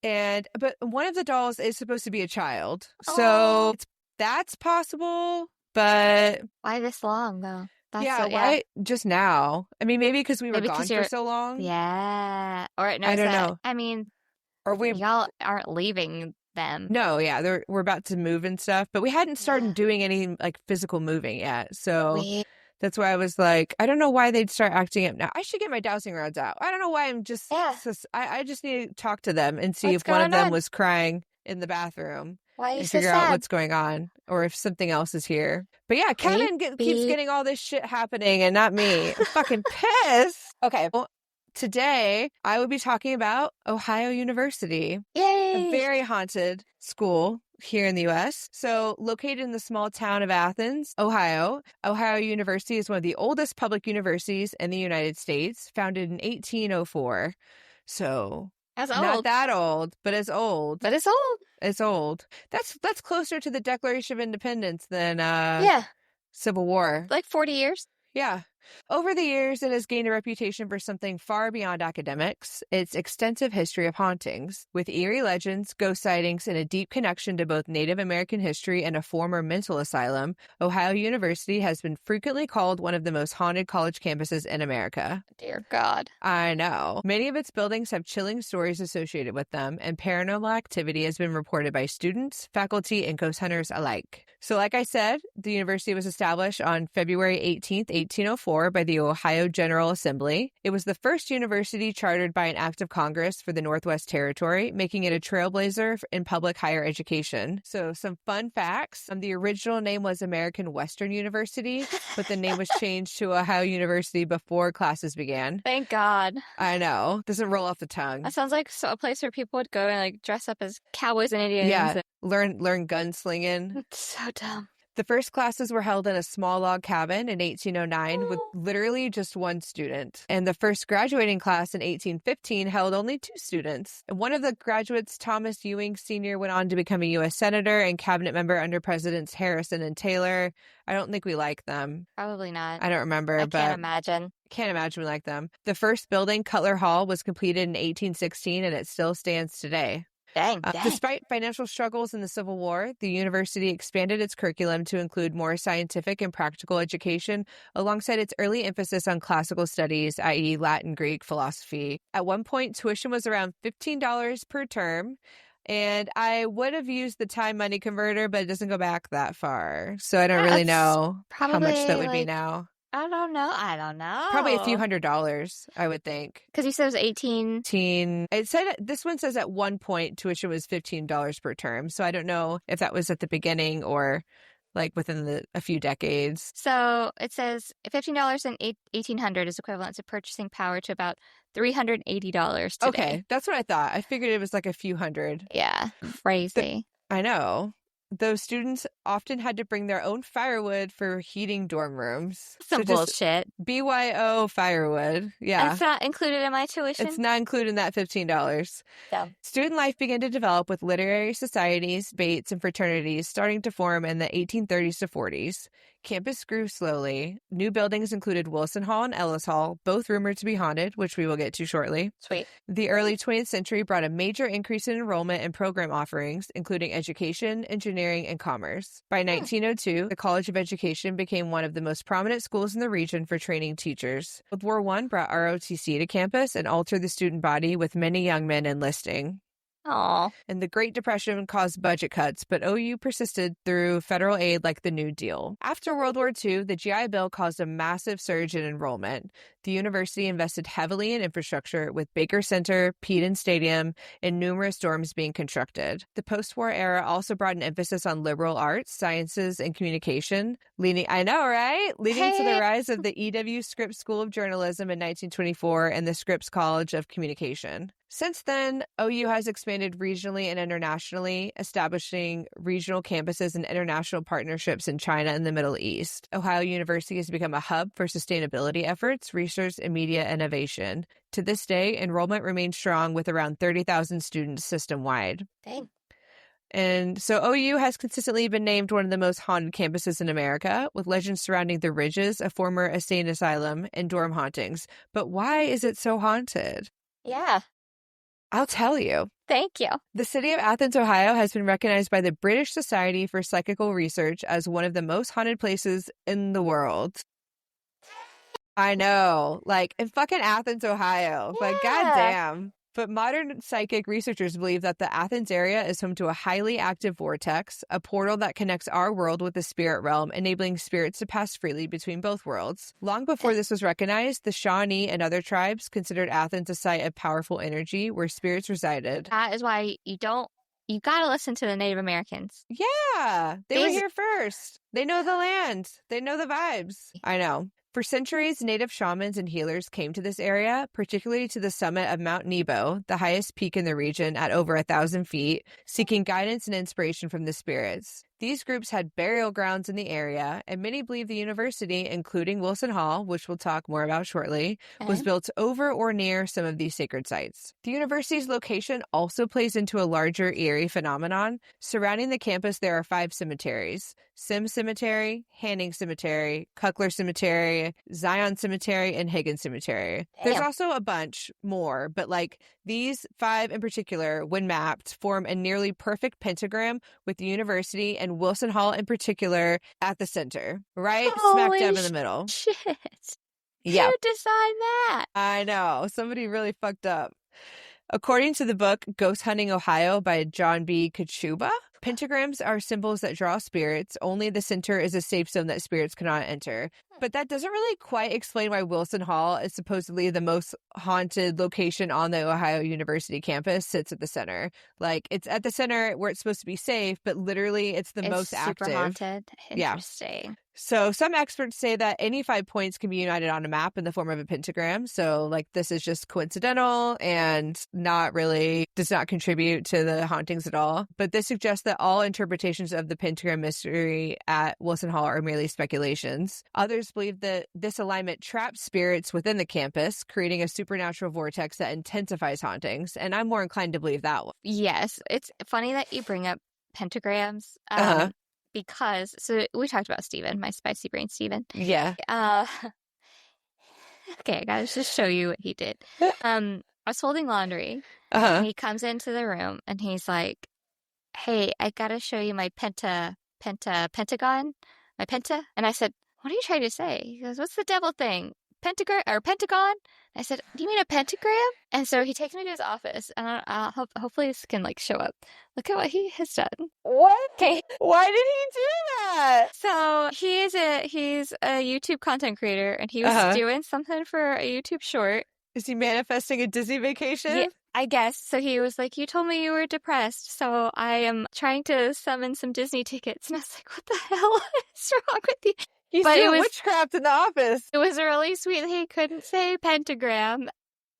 But one of the dolls is supposed to be a child. Oh. So that's possible, but Why this long, though? That's yeah, so, why just now? I mean, maybe because we were Maybe gone 'cause for you're- so long. Yeah. Or it knows I don't that, know. I mean, Or we y'all aren't leaving them. No, yeah, we're about to move and stuff, but we hadn't started Yeah. doing any like physical moving yet. So We- that's why I was like, I don't know why they'd start acting up now. I should get my dowsing rods out. I don't know why I'm just, Yeah. I just need to talk to them and see What's if one of going them on? was crying in the bathroom Why are you and so figure out sad? what's going on or if something else is here. But yeah, Kevin keeps Creepy. getting all this shit happening and not me. I'm fucking pissed. Okay, well, today I will be talking about Ohio University. Yay! A very haunted school here in the U.S. So located in the small town of Athens, Ohio, Ohio University is one of the oldest public universities in the United States, founded in 1804. So That's not old. that old, but it's old. But it's old. It's old. That's closer to the Declaration of Independence than Yeah. Civil War. Like 40 years. Yeah. Over the years, it has gained a reputation for something far beyond academics, its extensive history of hauntings. With eerie legends, ghost sightings, and a deep connection to both Native American history and a former mental asylum, Ohio University has been frequently called one of the most haunted college campuses in America. Dear God. I know. Many of its buildings have chilling stories associated with them, and paranormal activity has been reported by students, faculty, and ghost hunters alike. So like I said, the university was established on February 18th, 1804 by the Ohio General Assembly. It was the first university chartered by an act of Congress for the Northwest Territory, making it a trailblazer in public higher education. So some fun facts. The original name was American Western University, but the name was changed to Ohio University before classes began. Thank God. I know. Doesn't roll off the tongue. That sounds like a place where people would go and like dress up as cowboys and Indians. Yeah. Learn gunslinging. It's so dumb. The first classes were held in a small log cabin in 1809 with literally just one student. And the first graduating class in 1815 held only 2 students. And one of the graduates, Thomas Ewing Sr., went on to become a U.S. Senator and cabinet member under Presidents Harrison and Taylor. I don't think we like them. Probably not. I don't remember, I but can't imagine. Can't imagine we like them. The first building, Cutler Hall, was completed in 1816 and it still stands today. Dang. Despite financial struggles in the Civil War, the university expanded its curriculum to include more scientific and practical education alongside its early emphasis on classical studies, i.e. Latin, Greek, philosophy. At one point, tuition was around $15 per term. And I would have used the time money converter, but it doesn't go back that far. So I don't really know how much that would be now. I don't know. Probably a few $100s, I would think. Because you said it was 18. It said, this one says at one point tuition was $15 per term. So I don't know if that was at the beginning or like within a few decades. So it says $15 in 1800 is equivalent to purchasing power to about $380 today. Okay, that's what I thought. I figured it was like a few hundred. Yeah, crazy. I know. Those students often had to bring their own firewood for heating dorm rooms. Some bullshit. BYO firewood. Yeah. It's not included in my tuition? It's not included in that $15. Dumb. Student life began to develop with literary societies, debates, and fraternities starting to form in the 1830s to 40s. Campus grew slowly. New buildings included Wilson Hall and Ellis Hall, both rumored to be haunted, which we will get to shortly. Sweet. The early 20th century brought a major increase in enrollment and program offerings, including education, engineering, and commerce. By 1902, the College of Education became one of the most prominent schools in the region for training teachers. World War I brought ROTC to campus and altered the student body, with many young men enlisting. Aww. And the Great Depression caused budget cuts, but OU persisted through federal aid like the New Deal. After World War II, the GI Bill caused a massive surge in enrollment. The university invested heavily in infrastructure, with Baker Center, Peden Stadium, and numerous dorms being constructed. The post-war era also brought an emphasis on liberal arts, sciences, and communication, leading to the rise of the E.W. Scripps School of Journalism in 1924 and the Scripps College of Communication. Since then, OU has expanded regionally and internationally, establishing regional campuses and international partnerships in China and the Middle East. Ohio University has become a hub for sustainability efforts, research, and media innovation. To this day, enrollment remains strong with around 30,000 students system-wide. Dang. And so OU has consistently been named one of the most haunted campuses in America, with legends surrounding the Ridges, a former insane asylum, and dorm hauntings. But why is it so haunted? Yeah. I'll tell you. Thank you. The city of Athens, Ohio has been recognized by the British Society for Psychical Research as one of the most haunted places in the world. I know. Like, in fucking Athens, Ohio. Yeah. But goddamn. But modern psychic researchers believe that the Athens area is home to a highly active vortex, a portal that connects our world with the spirit realm, enabling spirits to pass freely between both worlds. Long before this was recognized, the Shawnee and other tribes considered Athens a site of powerful energy where spirits resided. That is why you gotta listen to the Native Americans. Yeah, they were here first. They know the land. They know the vibes. I know. For centuries, native shamans and healers came to this area, particularly to the summit of Mount Nebo, the highest peak in the region at over 1,000 feet, seeking guidance and inspiration from the spirits. These groups had burial grounds in the area, and many believe the university, including Wilson Hall, which we'll talk more about shortly, was built over or near some of these sacred sites. The university's location also plays into a larger eerie phenomenon. Surrounding the campus, there are 5 cemeteries: Sim Cemetery, Hanning Cemetery, Cuckler Cemetery, Zion Cemetery, and Higgins Cemetery. Damn. There's also a bunch more, but like these 5 in particular, when mapped, form a nearly perfect pentagram with the university and Wilson Hall in particular at the center, right smack dab in the middle. Shit. Yeah. Who designed that? I know. Somebody really fucked up. According to the book Ghost Hunting Ohio by John B. Kachuba, pentagrams are symbols that draw spirits. Only the center is a safe zone that spirits cannot enter. But that doesn't really quite explain why Wilson Hall is supposedly the most haunted location on the Ohio University campus sits at the center. Like, it's at the center where it's supposed to be safe, but literally it's most active. Super haunted. Yeah. Interesting. So some experts say that any 5 points can be united on a map in the form of a pentagram. So like this is just coincidental and does not contribute to the hauntings at all. But this suggests that all interpretations of the pentagram mystery at Wilson Hall are merely speculations. Others believe that this alignment traps spirits within the campus, creating a supernatural vortex that intensifies hauntings. And I'm more inclined to believe that one. Yes. It's funny that you bring up pentagrams. Because, so we talked about Steven, my spicy brain Steven. Yeah. Okay, I gotta just show you what he did. I was folding laundry, and Uh-huh. he comes into the room, and he's like, "Hey, I gotta show you my pentagon, my penta." And I said, "What are you trying to say?" He goes, "What's the devil thing? Pentagram or pentagon?" I said, "Do you mean a pentagram?" And so he takes me to his office, and hopefully this can like show up. Look at what he has done. What? Okay, Why did he do that? so he's a YouTube content creator, and he was Uh-huh. doing something for a YouTube short. Is he manifesting a Disney Yeah, vacation? I guess. So he was like, "You told me you were depressed, so I am trying to summon some Disney tickets." And I was like, "What the hell is wrong with you?" He's But doing witchcraft in the office. it was really sweet that he couldn't say pentagram.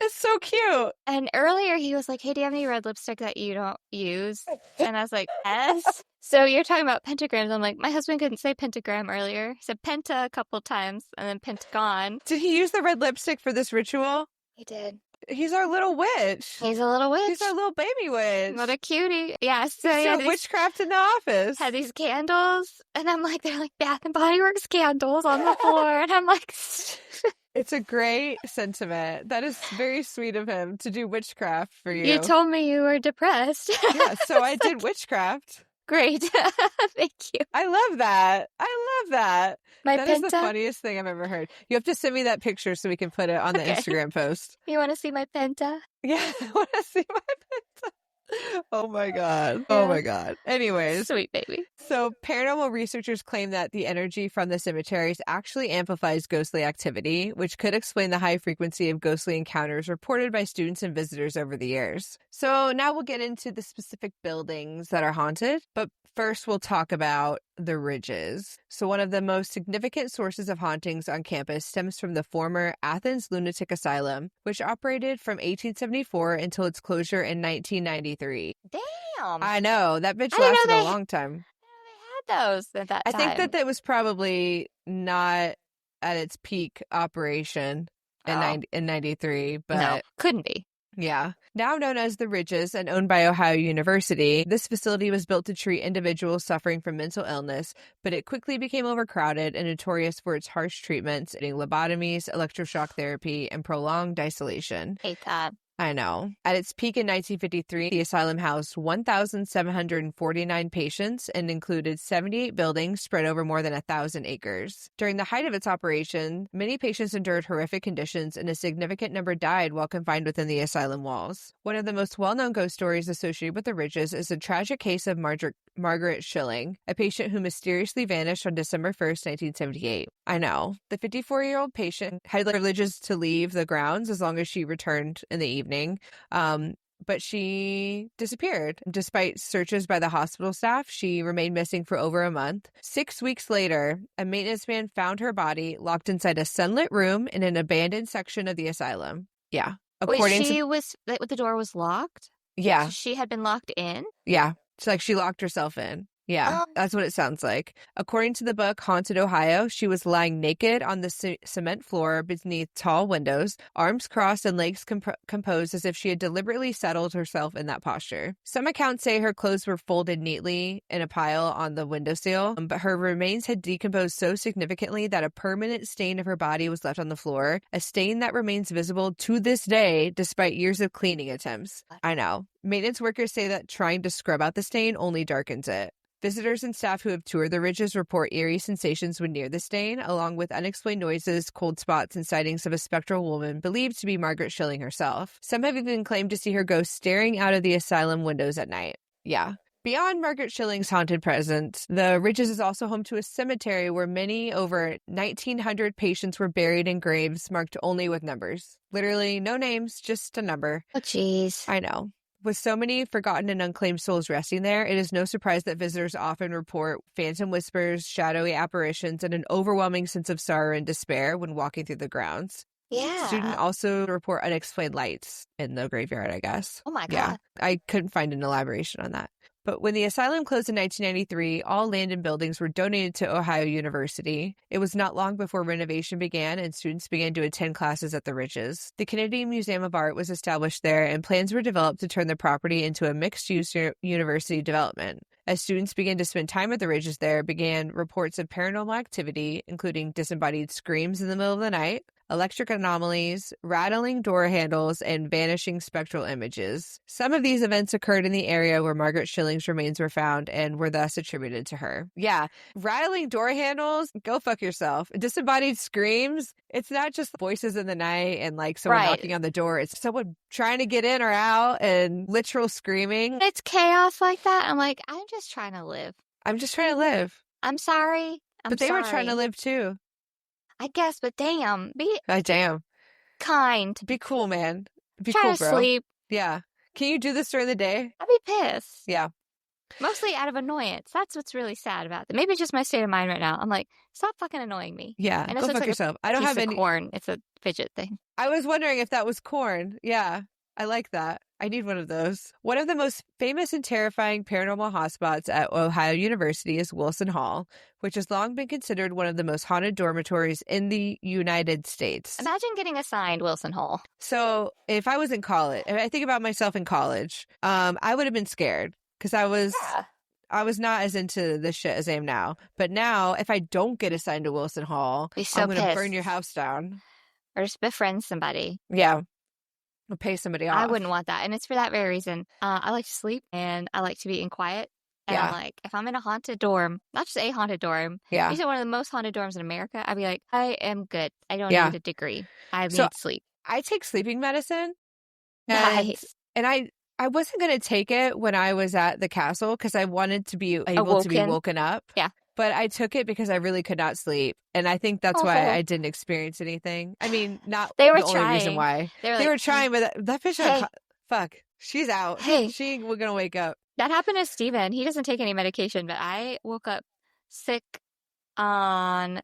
It's so cute. And earlier he was like, "Hey, do you have any red lipstick that you don't use?" And I was like, "Yes." So you're talking about pentagrams. I'm like, my husband couldn't say pentagram earlier. He said penta a couple times and then pentagon. Did he use the red lipstick for this ritual? He did. He's our little witch. He's a little witch. He's our little baby witch. What a cutie. Yeah, so He's doing witchcraft in the office. had these candles, and I'm like, they're like Bath and Body Works candles on the floor. And I'm like, It's a great sentiment. That is very sweet of him to do witchcraft for you. you told me you were depressed. Yeah, so I did witchcraft. Great. Thank you. I love that. I love that. My That is the penta. funniest thing I've ever heard. You have to send me that picture so we can put it on the Okay. Instagram post. You want to see my penta? Yeah, I want to see my pizza. Oh my God. Oh Yeah. my God. Anyways, Sweet baby. so paranormal researchers claim that the energy from the cemeteries actually amplifies ghostly activity, which could explain the high frequency of ghostly encounters reported by students and visitors over the years. So now we'll get into the specific buildings that are haunted, but first we'll talk about the Ridges. So one of the most significant sources of hauntings on campus stems from the former Athens Lunatic Asylum, which operated from 1874 until its closure in 1993. Damn. I know, that bitch I didn't know lasted a they- long time. They had those at that I time. think that was probably not at its peak operation in, in 93, but no, couldn't be. yeah. Now known as the Ridges and owned by Ohio University, this facility was built to treat individuals suffering from mental illness, but it quickly became overcrowded and notorious for its harsh treatments, including lobotomies, electroshock therapy, and prolonged isolation. Hate that. I know. At its peak in 1953, the asylum housed 1,749 patients and included 78 buildings spread over more than 1,000 acres. During the height of its operation, many patients endured horrific conditions and a significant number died while confined within the asylum walls. One of the most well-known ghost stories associated with the Ridges is the tragic case of Margaret Schilling, a patient who mysteriously vanished on December 1st, 1978. I know. The 54-year-old patient had privileges to leave the grounds as long as she returned in the evening. But she disappeared. Despite searches by the hospital staff, she remained missing for over a month. 6 weeks later, a maintenance man found her body locked inside a sunlit room in an abandoned section of the asylum. Yeah. Wait, the door was locked? Yeah. So she had been locked in? Yeah. It's like she locked herself in. Yeah, that's what it sounds like. According to the book Haunted Ohio, she was lying naked on the cement floor beneath tall windows, arms crossed and legs composed as if she had deliberately settled herself in that posture. Some accounts say her clothes were folded neatly in a pile on the windowsill, but her remains had decomposed so significantly that a permanent stain of her body was left on the floor, a stain that remains visible to this day despite years of cleaning attempts. I know. Maintenance workers say that trying to scrub out the stain only darkens it. Visitors and staff who have toured the Ridges report eerie sensations when near the stain, along with unexplained noises, cold spots, and sightings of a spectral woman believed to be Margaret Schilling herself. Some have even claimed to see her ghost staring out of the asylum windows at night. Yeah. Beyond Margaret Schilling's haunted presence, the Ridges is also home to a cemetery where many over 1,900 patients were buried in graves marked only with numbers. Literally no names, just a number. Oh, jeez. I know. With so many forgotten and unclaimed souls resting there, it is no surprise that visitors often report phantom whispers, shadowy apparitions, and an overwhelming sense of sorrow and despair when walking through the grounds. Yeah. Students also report unexplained lights in the graveyard, I guess. Oh, my God. Yeah, I couldn't find an elaboration on that. But when the asylum closed in 1993, all land and buildings were donated to Ohio University. It was not long before renovation began and students began to attend classes at the Ridges. The Kennedy Museum of Art was established there, and plans were developed to turn the property into a mixed-use university development. As students began to spend time at the Ridges there, began reports of paranormal activity, including disembodied screams in the middle of the night, electric anomalies, rattling door handles, and vanishing spectral images. Some of these events occurred in the area where Margaret Schilling's remains were found and were thus attributed to her. Yeah, rattling door handles, go fuck yourself. Disembodied screams, it's not just voices in the night and like someone knocking on the door. It's someone trying to get in or out and literal screaming. It's chaos like that. I'm like, I'm just trying to live. I'm just trying to live. I'm sorry. But they were trying to live too. I guess, but damn. Be damn. kind. Be cool, man. Be Try cool, to bro. sleep. Yeah. Can you do this during the day? I'd be pissed. Yeah. Mostly out of annoyance. That's what's really sad about it. Maybe it's just my state of mind right now. I'm like, stop fucking annoying me. Yeah. And go fuck yourself. I don't have any corn. It's a fidget thing. I was wondering if that was corn. Yeah. I like that. I need one of those. One of the most famous and terrifying paranormal hotspots at Ohio University is Wilson Hall, which has long been considered one of the most haunted dormitories in the United States. Imagine getting assigned Wilson Hall. So if I was in college, if I think about myself in college, I would have been scared because I was not as into this shit as I am now. But now, if I don't get assigned to Wilson Hall, I'm going to burn your house down. Or just befriend somebody. Yeah. Or pay somebody off. I wouldn't want that. And it's for that very reason. I like to sleep and I like to be in quiet. And I'm like, if I'm in a haunted dorm, not just a haunted dorm, these are one of the most haunted dorms in America, I'd be like, I am good. I don't need a degree. I need sleep. I take sleeping medicine. Nice. And I wasn't going to take it when I was at the castle because I wanted to be able to be woken up. Yeah. But I took it because I really could not sleep. And I think that's why I didn't experience anything. I mean, not they were the only reason why. They were trying, but that bitch, fuck, she's out. Hey. She ain't going to wake up. That happened to Steven. He doesn't take any medication, but I woke up sick on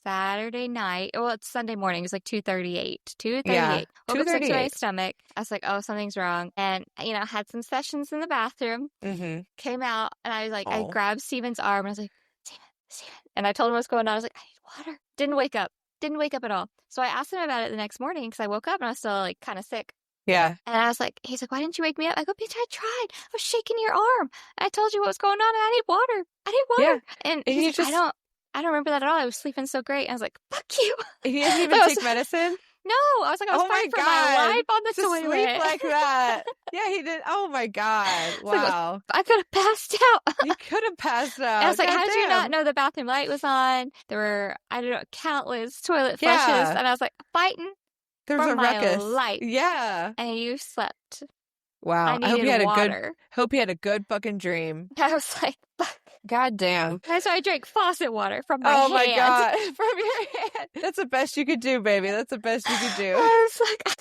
Saturday night. Well, it's Sunday morning. It was like 2:38. 2:38. Yeah, woke up sick to my stomach. I was like, oh, something's wrong. And, had some sessions in the bathroom. Mm-hmm. Came out, and I was like, I grabbed Steven's arm, and I was like, Steven. And I told him what's going on. I was like, I need water. Didn't wake up at all. So I asked him about it the next morning because I woke up and I was still like kind of sick. Yeah. And I was like, he's like, why didn't you wake me up? I go, bitch, I tried. I was shaking your arm. I told you what was going on and I need water. Yeah. And he's like, I don't remember that at all. I was sleeping so great. I was like, fuck you. He doesn't even take medicine? No. I was like, I was fighting for my life on the toilet. Sleep like that. Yeah, he did. Oh my God. Wow. I could have passed out. You could have passed out. And I was like, how did you not know the bathroom light was on? There were, I don't know, countless toilet flushes. And I was like, fighting. There was a ruckus. Life. Yeah. And you slept. Wow. I hope you had water. Hope you had a good fucking dream. I was like, fuck. God damn. So I drank faucet water from my hand. Oh my God. From your hand. That's the best you could do, baby. That's the best you could do. I was like, I'm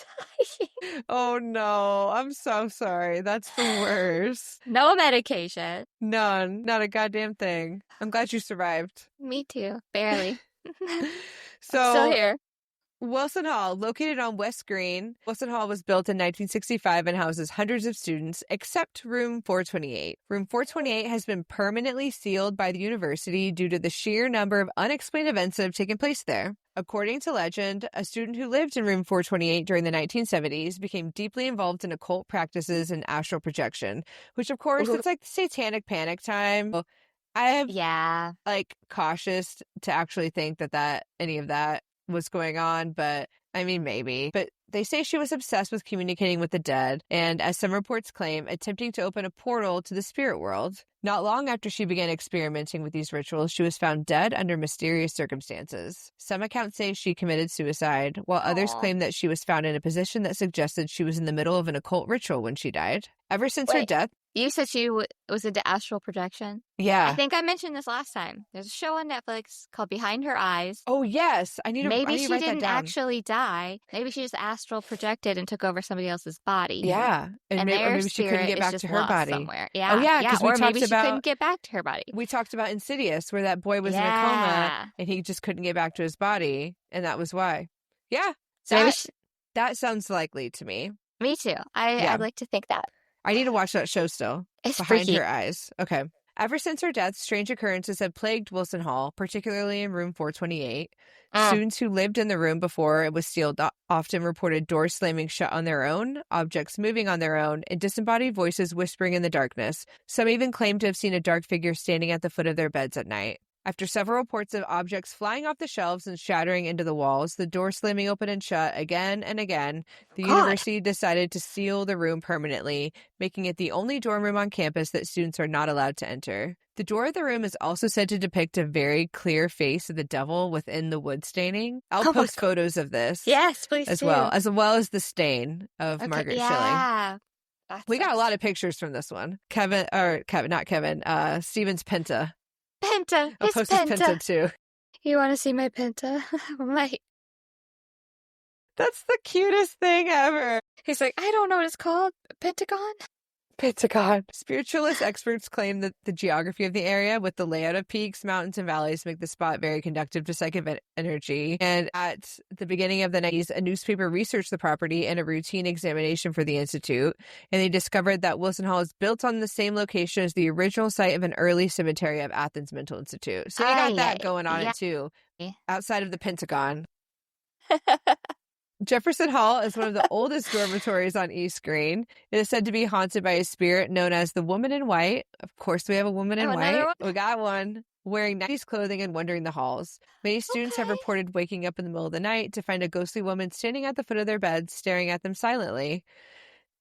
dying. Oh no. I'm so sorry. That's the worst. No medication. None. Not a goddamn thing. I'm glad you survived. Me too. Barely. So I'm still here. Wilson Hall, located on West Green. Wilson Hall was built in 1965 and houses hundreds of students, except room 428. Room 428 has been permanently sealed by the university due to the sheer number of unexplained events that have taken place there. According to legend, a student who lived in room 428 during the 1970s became deeply involved in occult practices and astral projection, which of course, it's like satanic panic time. I am cautious to actually think that any of that was going on, but I mean, maybe. But they say she was obsessed with communicating with the dead and, as some reports claim, attempting to open a portal to the spirit world. Not long after she began experimenting with these rituals, she was found dead under mysterious circumstances. Some accounts say she committed suicide, while others claim that she was found in a position that suggested she was in the middle of an occult ritual when she died. Ever since her death... You said she was into astral projection? Yeah. I think I mentioned this last time. There's a show on Netflix called Behind Her Eyes. Oh, yes. Maybe she didn't actually die. Maybe she just astral projected and took over somebody else's body. Yeah. And maybe she couldn't get back to her body. Somewhere. Yeah. Oh, yeah. Because or maybe she couldn't get back to her body. We talked about Insidious, where that boy was in a coma and he just couldn't get back to his body. And that was why. Yeah. So that sounds likely to me. Me too. I'd like to think that. I need to watch that show still. It's Behind freaky. Her Eyes. Okay. Ever since her death, strange occurrences have plagued Wilson Hall, particularly in room 428. Students who lived in the room before it was sealed often reported doors slamming shut on their own, objects moving on their own, and disembodied voices whispering in the darkness. Some even claimed to have seen a dark figure standing at the foot of their beds at night. After several reports of objects flying off the shelves and shattering into the walls, the door slamming open and shut again and again, the university decided to seal the room permanently, making it the only dorm room on campus that students are not allowed to enter. The door of the room is also said to depict a very clear face of the devil within the wood staining. I'll post photos of this. Yes, please as do. well as the stain of Margaret Schilling. Yeah. We got a lot of pictures from this one. Steven's Penta. Penta. I'll post his Penta too. You want to see my Penta? Right. That's the cutest thing ever. He's like, I don't know what it's called. Pentagon? Pentagon. Spiritualist experts claim that the geography of the area with the layout of peaks, mountains, and valleys make the spot very conducive to psychic energy. And at the beginning of the 90s, a newspaper researched the property in a routine examination for the institute, and they discovered that Wilson Hall is built on the same location as the original site of an early cemetery of Athens Mental Institute. So you got that going on it too, outside of the Pentagon. Jefferson Hall is one of the oldest dormitories on East Green. It is said to be haunted by a spirit known as the Woman in White. Of course, we have a woman in white. We got one wearing 90s clothing and wandering the halls. Many students have reported waking up in the middle of the night to find a ghostly woman standing at the foot of their beds, staring at them silently.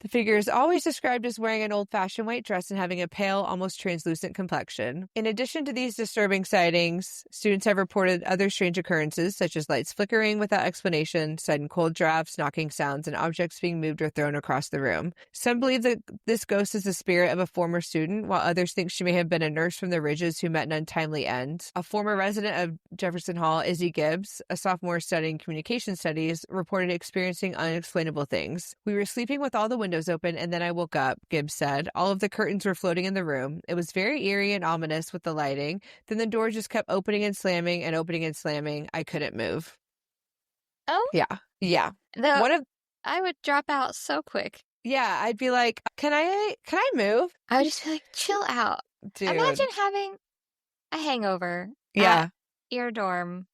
The figure is always described as wearing an old-fashioned white dress and having a pale, almost translucent complexion. In addition to these disturbing sightings, students have reported other strange occurrences, such as lights flickering without explanation, sudden cold drafts, knocking sounds, and objects being moved or thrown across the room. Some believe that this ghost is the spirit of a former student, while others think she may have been a nurse from the Ridges who met an untimely end. A former resident of Jefferson Hall, Izzy Gibbs, a sophomore studying communication studies, reported experiencing unexplainable things. We were sleeping with all the windows open, and then I woke up, Gibbs said. All of the curtains were floating in the room. It was very eerie and ominous with the lighting. Then the door just kept opening and slamming and opening and slamming. I couldn't move. Oh? Yeah. I would drop out so quick. Yeah, I'd be like, can I move? I would just be like, chill out. Dude. Imagine having a hangover at your dorm.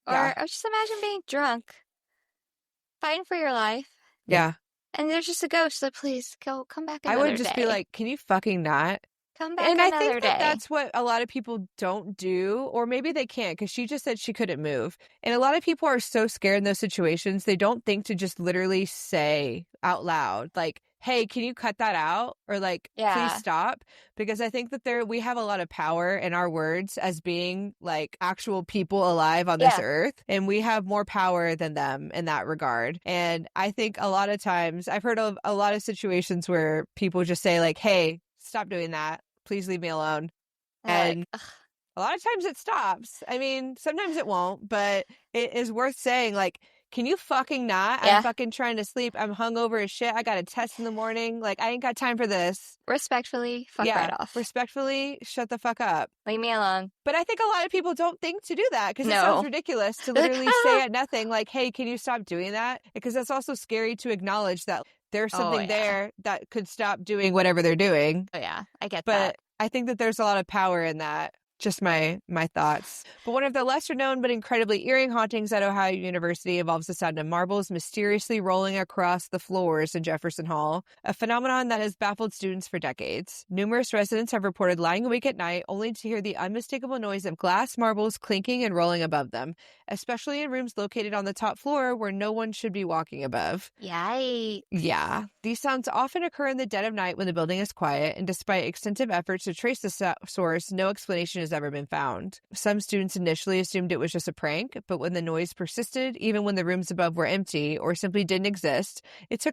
Or just imagine being drunk, fighting for your life. Yeah. And there's just a ghost. Like, please come back another day. I would just be like, can you fucking not? Come back another day. And I think that's what a lot of people don't do, or maybe they can't, because she just said she couldn't move. And a lot of people are so scared in those situations, they don't think to just literally say out loud, like, hey, can you cut that out? Or like, please stop. Because I think that we have a lot of power in our words as being like actual people alive on this earth. And we have more power than them in that regard. And I think a lot of times I've heard of a lot of situations where people just say like, hey, stop doing that. Please leave me alone. And a lot of times it stops. I mean, sometimes it won't, but it is worth saying like, can you fucking not? I'm fucking trying to sleep. I'm hungover as shit. I got a test in the morning. Like, I ain't got time for this. Respectfully, fuck right off. Respectfully, shut the fuck up. Leave me alone. But I think a lot of people don't think to do that because it sounds ridiculous to literally say at nothing like, hey, can you stop doing that? Because that's also scary to acknowledge that there's something there that could stop doing whatever they're doing. Oh, yeah. I get But that. I think that there's a lot of power in that. Just my thoughts. But one of the lesser known but incredibly eerie hauntings at Ohio University involves the sound of marbles mysteriously rolling across the floors in Jefferson Hall, a phenomenon that has baffled students for decades. Numerous residents have reported lying awake at night only to hear the unmistakable noise of glass marbles clinking and rolling above them, especially in rooms located on the top floor where no one should be walking above. Yikes. Yeah. These sounds often occur in the dead of night when the building is quiet, and despite extensive efforts to trace the source, no explanation has ever been found. Some students initially assumed it was just a prank, but when the noise persisted, even when the rooms above were empty or simply didn't exist, it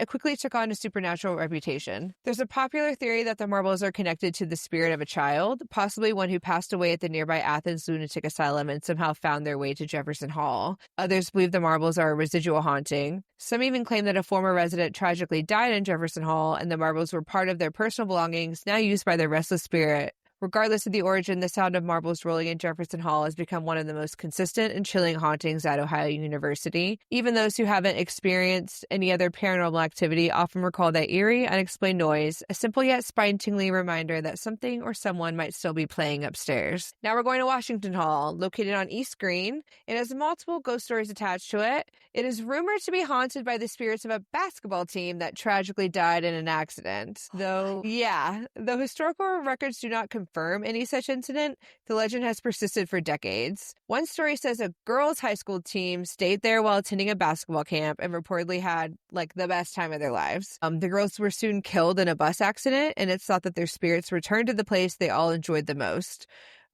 quickly took on a supernatural reputation. There's a popular theory that the marbles are connected to the spirit of a child, possibly one who passed away at the nearby Athens lunatic asylum and somehow found their way to Jefferson Hall. Others believe the marbles are a residual haunting. Some even claim that a former resident tragically died in Jefferson Hall and the marbles were part of their personal belongings, now used by their restless spirit. Regardless of the origin, the sound of marbles rolling in Jefferson Hall has become one of the most consistent and chilling hauntings at Ohio University. Even those who haven't experienced any other paranormal activity often recall that eerie, unexplained noise, a simple yet spine-tingling reminder that something or someone might still be playing upstairs. Now we're going to Washington Hall, located on East Green. It has multiple ghost stories attached to it. It is rumored to be haunted by the spirits of a basketball team that tragically died in an accident. Though historical records do not confirm confirm any such incident, the legend has persisted for decades. One story says a girls' high school team stayed there while attending a basketball camp and reportedly had like the best time of their lives. The girls were soon killed in a bus accident, and it's thought that their spirits returned to the place they all enjoyed the most.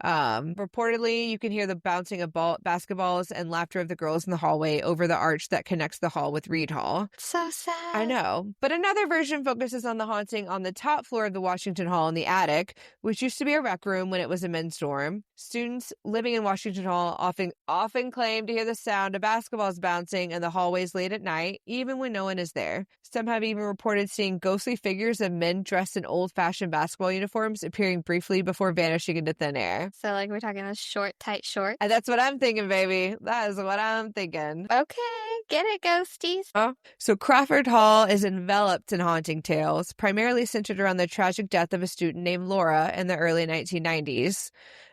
Reportedly, you can hear the bouncing of basketballs and laughter of the girls in the hallway over the arch that connects the hall with Reed Hall. So sad. I know. But another version focuses on the haunting on the top floor of the Washington Hall in the attic, which used to be a rec room when it was a men's dorm. Students living in Washington Hall often claim to hear the sound of basketballs bouncing in the hallways late at night, even when no one is there. Some have even reported seeing ghostly figures of men dressed in old-fashioned basketball uniforms appearing briefly before vanishing into thin air. So, like, we're talking those short, tight shorts? And that's what I'm thinking, baby. That is what I'm thinking. Okay, get it, ghosties. So Crawford Hall is enveloped in haunting tales, primarily centered around the tragic death of a student named Laura in the early 1990s.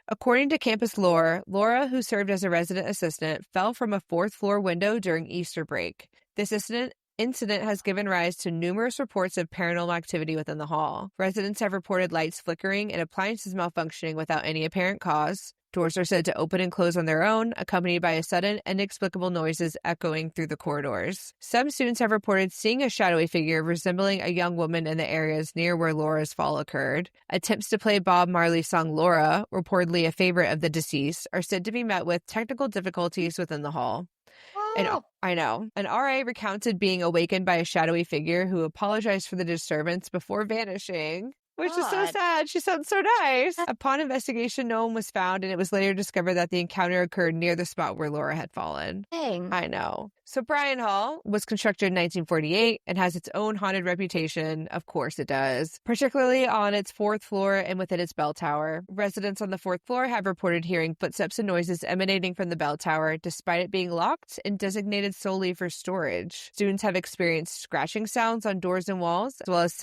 According to campus lore, Laura, who served as a resident assistant, fell from a fourth-floor window during Easter break. This incident has given rise to numerous reports of paranormal activity within the hall. Residents have reported lights flickering and appliances malfunctioning without any apparent cause. Doors are said to open and close on their own, accompanied by a sudden, inexplicable noises echoing through the corridors. Some students have reported seeing a shadowy figure resembling a young woman in the areas near where Laura's fall occurred. Attempts to play Bob Marley's song Laura, reportedly a favorite of the deceased, are said to be met with technical difficulties within the hall. And I know. An RA recounted being awakened by a shadowy figure who apologized for the disturbance before vanishing. Which is so sad. She sounds so nice. Upon investigation, no one was found, and it was later discovered that the encounter occurred near the spot where Laura had fallen. Dang. I know. So Bryan Hall was constructed in 1948 and has its own haunted reputation. Of course it does. Particularly on its fourth floor and within its bell tower. Residents on the fourth floor have reported hearing footsteps and noises emanating from the bell tower, despite it being locked and designated solely for storage. Students have experienced scratching sounds on doors and walls, as well as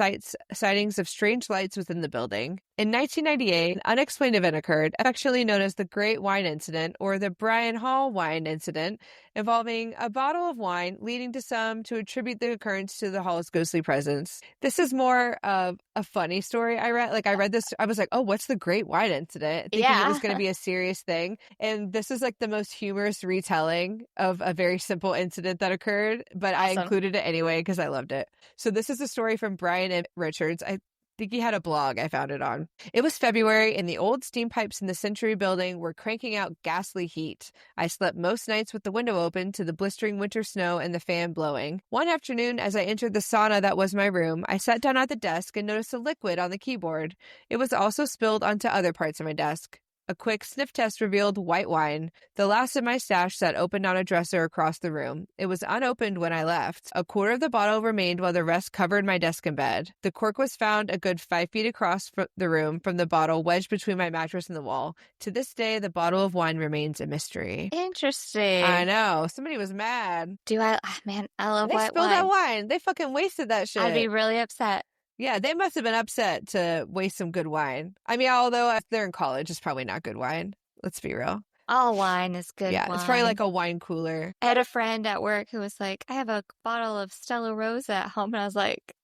sightings of strange lights within the building. In 1998, an unexplained event occurred, affectionately known as the Great Wine Incident, or the Bryan Hall Wine Incident, involving a bottle of wine, leading to some to attribute the occurrence to the hall's ghostly presence. This is more of a funny story I read. I read this, I was like, oh, what's the Great Wine Incident? Thinking it was going to be a serious thing. And this is like the most humorous retelling of a very simple incident that occurred, but Awesome. I included it anyway because I loved it. So this is a story from Brian and Richards. I think he had a blog I found it on. It was February, and the old steam pipes in the Century building were cranking out ghastly heat. I slept most nights with the window open to the blistering winter snow and the fan blowing. One afternoon, as I entered the sauna that was my room, I sat down at the desk and noticed a liquid on the keyboard. It was also spilled onto other parts of my desk. A quick sniff test revealed white wine. The last of my stash sat open on a dresser across the room. It was unopened when I left. A quarter of the bottle remained while the rest covered my desk and bed. The cork was found a good 5 feet across the room from the bottle wedged between my mattress and the wall. To this day, the bottle of wine remains a mystery. Interesting. I know. Somebody was mad. I love white wine. They spilled that wine. They fucking wasted that shit. I'd be really upset. Yeah, they must have been upset to waste some good wine. I mean, although if they're in college, it's probably not good wine. Let's be real. All wine is good wine. Yeah, it's probably like a wine cooler. I had a friend at work who was like, I have a bottle of Stella Rosa at home. And I was like,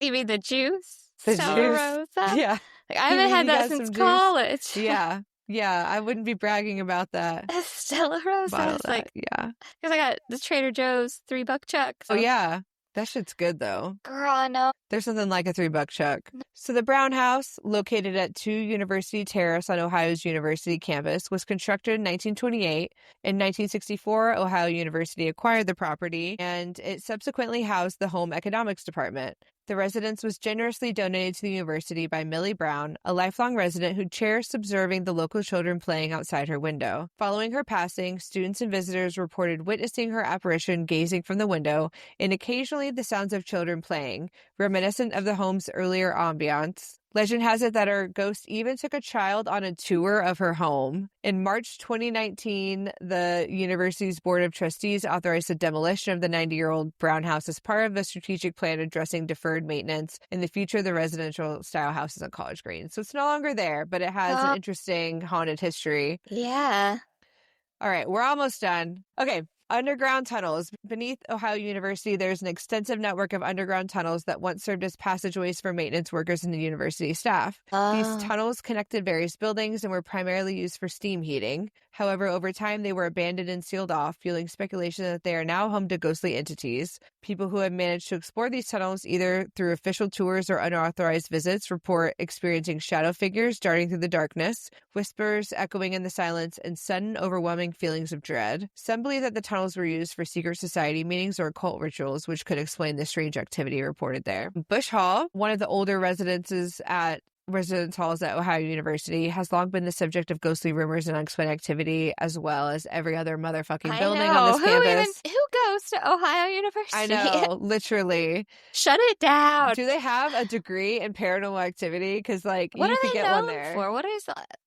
you mean the juice? Stella Rosa? Yeah. Like, I haven't had that since college. Yeah. Yeah, I wouldn't be bragging about that. Stella Rosa. I was like, yeah. Because I got the Trader Joe's $3 chuck. So. Oh, yeah. That shit's good, though. Girl, I know. There's nothing like a $3 chuck. So the Brown House, located at 2 University Terrace on Ohio's University campus, was constructed in 1928. In 1964, Ohio University acquired the property, and it subsequently housed the Home Economics Department. The residence was generously donated to the university by Millie Brown, a lifelong resident who cherished observing the local children playing outside her window. Following her passing, students and visitors reported witnessing her apparition gazing from the window, and occasionally the sounds of children playing, reminiscent of the home's earlier ambiance. Legend has it that her ghost even took a child on a tour of her home. In March 2019, the university's Board of Trustees authorized the demolition of the 90-year-old Brown House as part of a strategic plan addressing deferred maintenance. In the future, the residential-style house is on College Green. So it's no longer there, but it has an interesting haunted history. Yeah. All right, we're almost done. Okay, Underground tunnels. Beneath Ohio University, there's an extensive network of underground tunnels that once served as passageways for maintenance workers and the university staff. These tunnels connected various buildings and were primarily used for steam heating. However, over time, they were abandoned and sealed off, fueling speculation that they are now home to ghostly entities. People who have managed to explore these tunnels, either through official tours or unauthorized visits, report experiencing shadow figures darting through the darkness, whispers echoing in the silence, and sudden, overwhelming feelings of dread. Some believe that the tunnels were used for secret society meetings or occult rituals, which could explain the strange activity reported there. Bush Hall, one of the older residence halls at Ohio University, has long been the subject of ghostly rumors and unexplained activity, as well as every other motherfucking building on this campus. Who goes to Ohio University? I know, literally. Shut it down. Do they have a degree in paranormal activity? Because, like, what you are could they get known one there. For? What is that?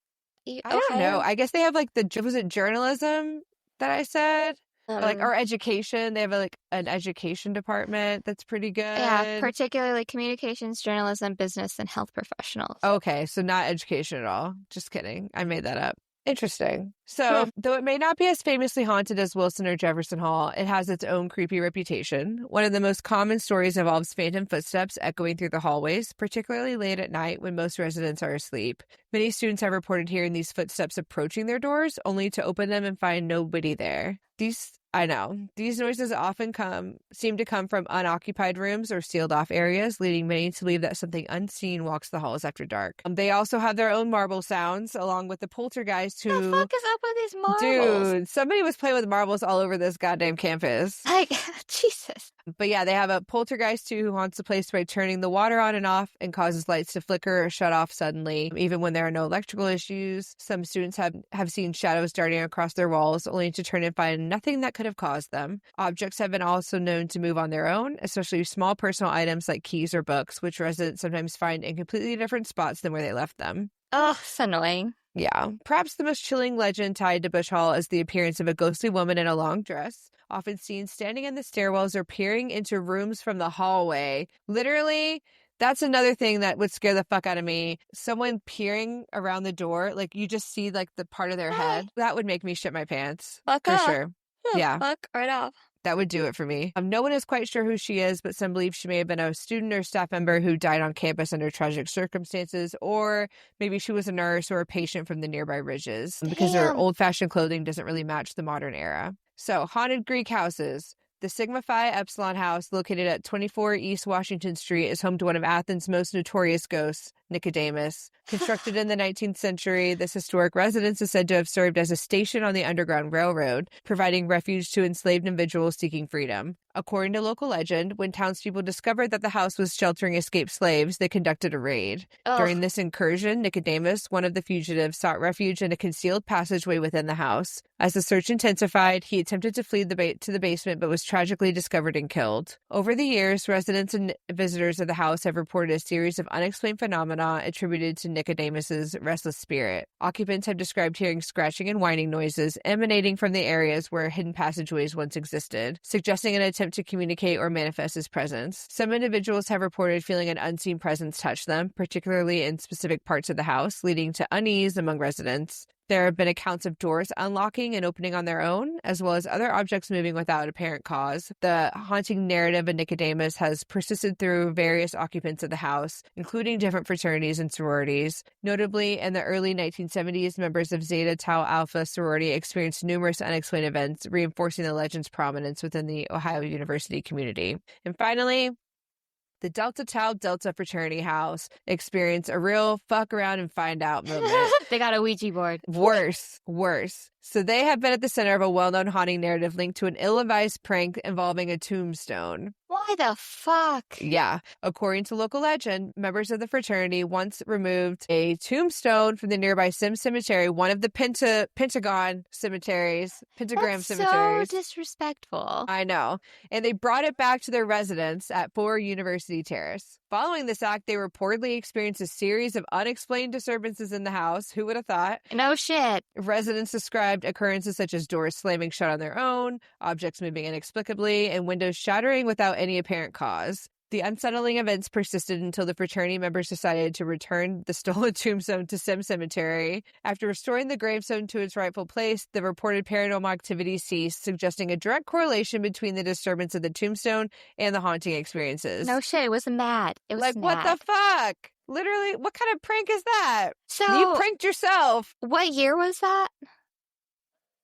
I don't know. I guess they have, like, was it journalism that I said? Or education. They have an education department that's pretty good. Yeah, particularly communications, journalism, business, and health professionals. Okay, so not education at all. Just kidding. I made that up. Interesting. So, though it may not be as famously haunted as Wilson or Jefferson Hall, it has its own creepy reputation. One of the most common stories involves phantom footsteps echoing through the hallways, particularly late at night when most residents are asleep. Many students have reported hearing these footsteps approaching their doors, only to open them and find nobody there. These noises often seem to come from unoccupied rooms or sealed off areas, leading many to believe that something unseen walks the halls after dark. They also have their own marble sounds, along with the poltergeist who... What the fuck is up with these marbles? Dude, somebody was playing with marbles all over this goddamn campus. Like, Jesus. But yeah, they have a poltergeist too who haunts the place by turning the water on and off and causes lights to flicker or shut off suddenly, even when there are no electrical issues. Some students have seen shadows darting across their walls, only to turn and find nothing that could have caused them. Objects have been also known to move on their own, especially small personal items like keys or books, which residents sometimes find in completely different spots than where they left them. Oh, it's annoying. Yeah. Perhaps the most chilling legend tied to Bush Hall is the appearance of a ghostly woman in a long dress, often seen standing in the stairwells or peering into rooms from the hallway. Literally, that's another thing that would scare the fuck out of me. Someone peering around the door, like you just see like the part of their head. That would make me shit my pants. Fuck for off. Sure. Yeah. Fuck right off. That would do it for me. No one is quite sure who she is, but some believe she may have been a student or staff member who died on campus under tragic circumstances, or maybe she was a nurse or a patient from the nearby ridges, because her old-fashioned clothing doesn't really match the modern era. So, haunted Greek houses. The Sigma Phi Epsilon House, located at 24 East Washington Street, is home to one of Athens' most notorious ghosts, Nicodemus. Constructed in the 19th century, this historic residence is said to have served as a station on the Underground Railroad, providing refuge to enslaved individuals seeking freedom. According to local legend, when townspeople discovered that the house was sheltering escaped slaves, they conducted a raid. During this incursion, Nicodemus, one of the fugitives, sought refuge in a concealed passageway within the house. As the search intensified, he attempted to flee to the basement but was tragically discovered and killed. Over the years, residents and visitors of the house have reported a series of unexplained phenomena attributed to Nicodemus's restless spirit. Occupants have described hearing scratching and whining noises emanating from the areas where hidden passageways once existed, suggesting an attempt to communicate or manifest his presence. Some individuals have reported feeling an unseen presence touch them, particularly in specific parts of the house, leading to unease among residents. There have been accounts of doors unlocking and opening on their own, as well as other objects moving without apparent cause. The haunting narrative of Nicodemus has persisted through various occupants of the house, including different fraternities and sororities. Notably, in the early 1970s, members of Zeta Tau Alpha sorority experienced numerous unexplained events, reinforcing the legend's prominence within the Ohio University community. And finally, the Delta Tau Delta fraternity house experienced a real fuck around and find out moment. They got a Ouija board. Worse. So they have been at the center of a well-known haunting narrative linked to an ill-advised prank involving a tombstone. Why the fuck? Yeah. According to local legend, members of the fraternity once removed a tombstone from the nearby cemetery, one of the pentagram cemeteries. That's so disrespectful. I know. And they brought it back to their residence at 4 University Terrace. Following this act, they reportedly experienced a series of unexplained disturbances in the house. Who would have thought? No shit. Residents described occurrences such as doors slamming shut on their own, objects moving inexplicably, and windows shattering without any apparent cause. The unsettling events persisted until the fraternity members decided to return the stolen tombstone to Sim Cemetery. After restoring the gravestone to its rightful place, the reported paranormal activity ceased, suggesting a direct correlation between the disturbance of the tombstone and the haunting experiences. No shit, it was mad. It was like, mad. what the fuck? Literally, what kind of prank is that? So you pranked yourself. What year was that?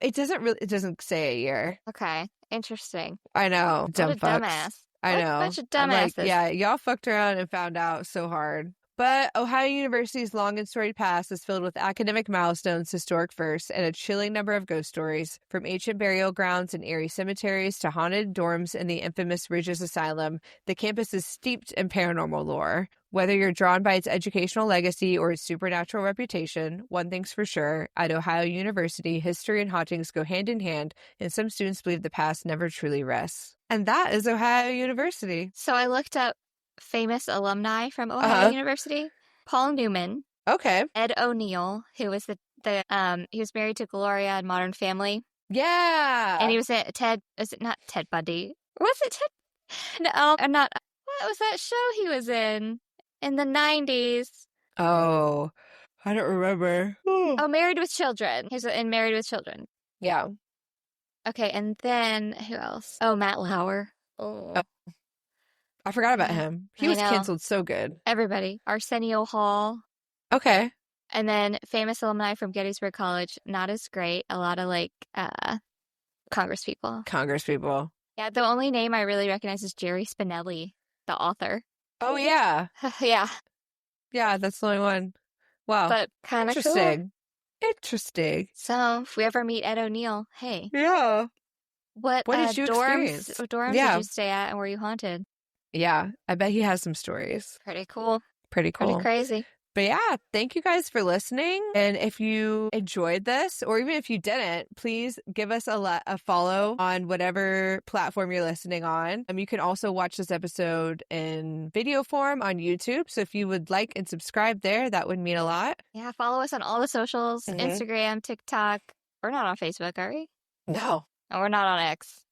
It doesn't say a year. Okay, interesting. I know. What a dumbass. I know. A bunch of I'm like, dumbasses. yeah, y'all fucked around and found out so hard. But Ohio University's long and storied past is filled with academic milestones, historic firsts, and a chilling number of ghost stories. From ancient burial grounds and eerie cemeteries to haunted dorms and the infamous Regis Asylum, the campus is steeped in paranormal lore. Whether you're drawn by its educational legacy or its supernatural reputation, one thing's for sure, at Ohio University, history and hauntings go hand in hand, and some students believe the past never truly rests. And that is Ohio University. So I looked up famous alumni from Ohio University. Paul Newman. Okay. Ed O'Neill, who was he was married to Gloria in Modern Family. Yeah. And he was at is it not Ted Bundy? Was it Ted? No, not. What was that show he was in the 90s? Oh, I don't remember. Oh, Married with Children. He's in Married with Children. Yeah. Okay, and then who else? Oh, Matt Lauer. Oh. I forgot about him. He was canceled so good. Everybody. Arsenio Hall. Okay. And then famous alumni from Gettysburg College. Not as great. A lot of Congress people. Yeah, the only name I really recognize is Jerry Spinelli, the author. Oh, yeah. Yeah. Yeah, that's the only one. Wow. But kind of interesting. Cool. Interesting. So if we ever meet Ed O'Neill, hey. Yeah. What did you experience? What dorms did you stay at and were you haunted? Yeah, I bet he has some stories. Pretty cool. Pretty crazy. But yeah, thank you guys for listening. And if you enjoyed this, or even if you didn't, please give us a follow on whatever platform you're listening on. You can also watch this episode in video form on YouTube. So if you would like and subscribe there, that would mean a lot. Yeah, follow us on all the socials, Instagram, TikTok. We're not on Facebook, are we? No. And we're not on X.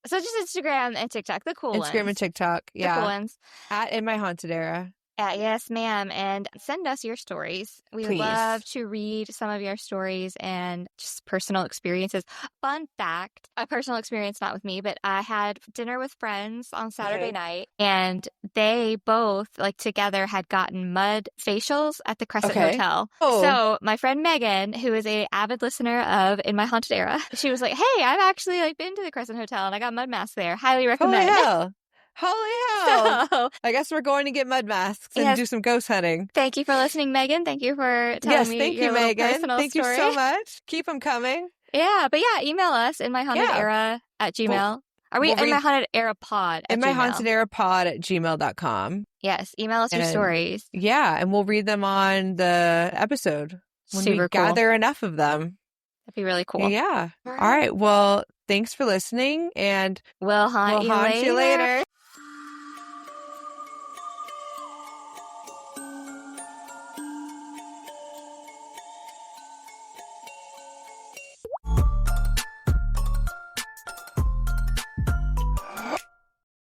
So just Instagram and TikTok, the cool ones. Instagram and TikTok, yeah. The cool ones. At In My Haunted Era. Yes, ma'am. And send us your stories. We would love to read some of your stories and just personal experiences. Fun fact, a personal experience, not with me, but I had dinner with friends on Saturday night, and they both, together, had gotten mud facials at the Crescent Hotel. Oh. So my friend Megan, who is an avid listener of In My Haunted Era, she was like, hey, I've actually been to the Crescent Hotel, and I got mud masks there. Highly recommend. Holy hell. So, I guess we're going to get mud masks and do some ghost hunting. Thank you for listening, Megan. Thank you for telling me your little personal Thank story. you so much. Keep them coming. Yeah, but email us in myhauntedera at Gmail. Are we in my haunted era pod at in my haunted era pod at gmail.com? Yes, email us your stories. Yeah, and we'll read them on the episode when we gather enough of them. That'd be really cool. Yeah. All right. Well, thanks for listening, and we'll haunt you later.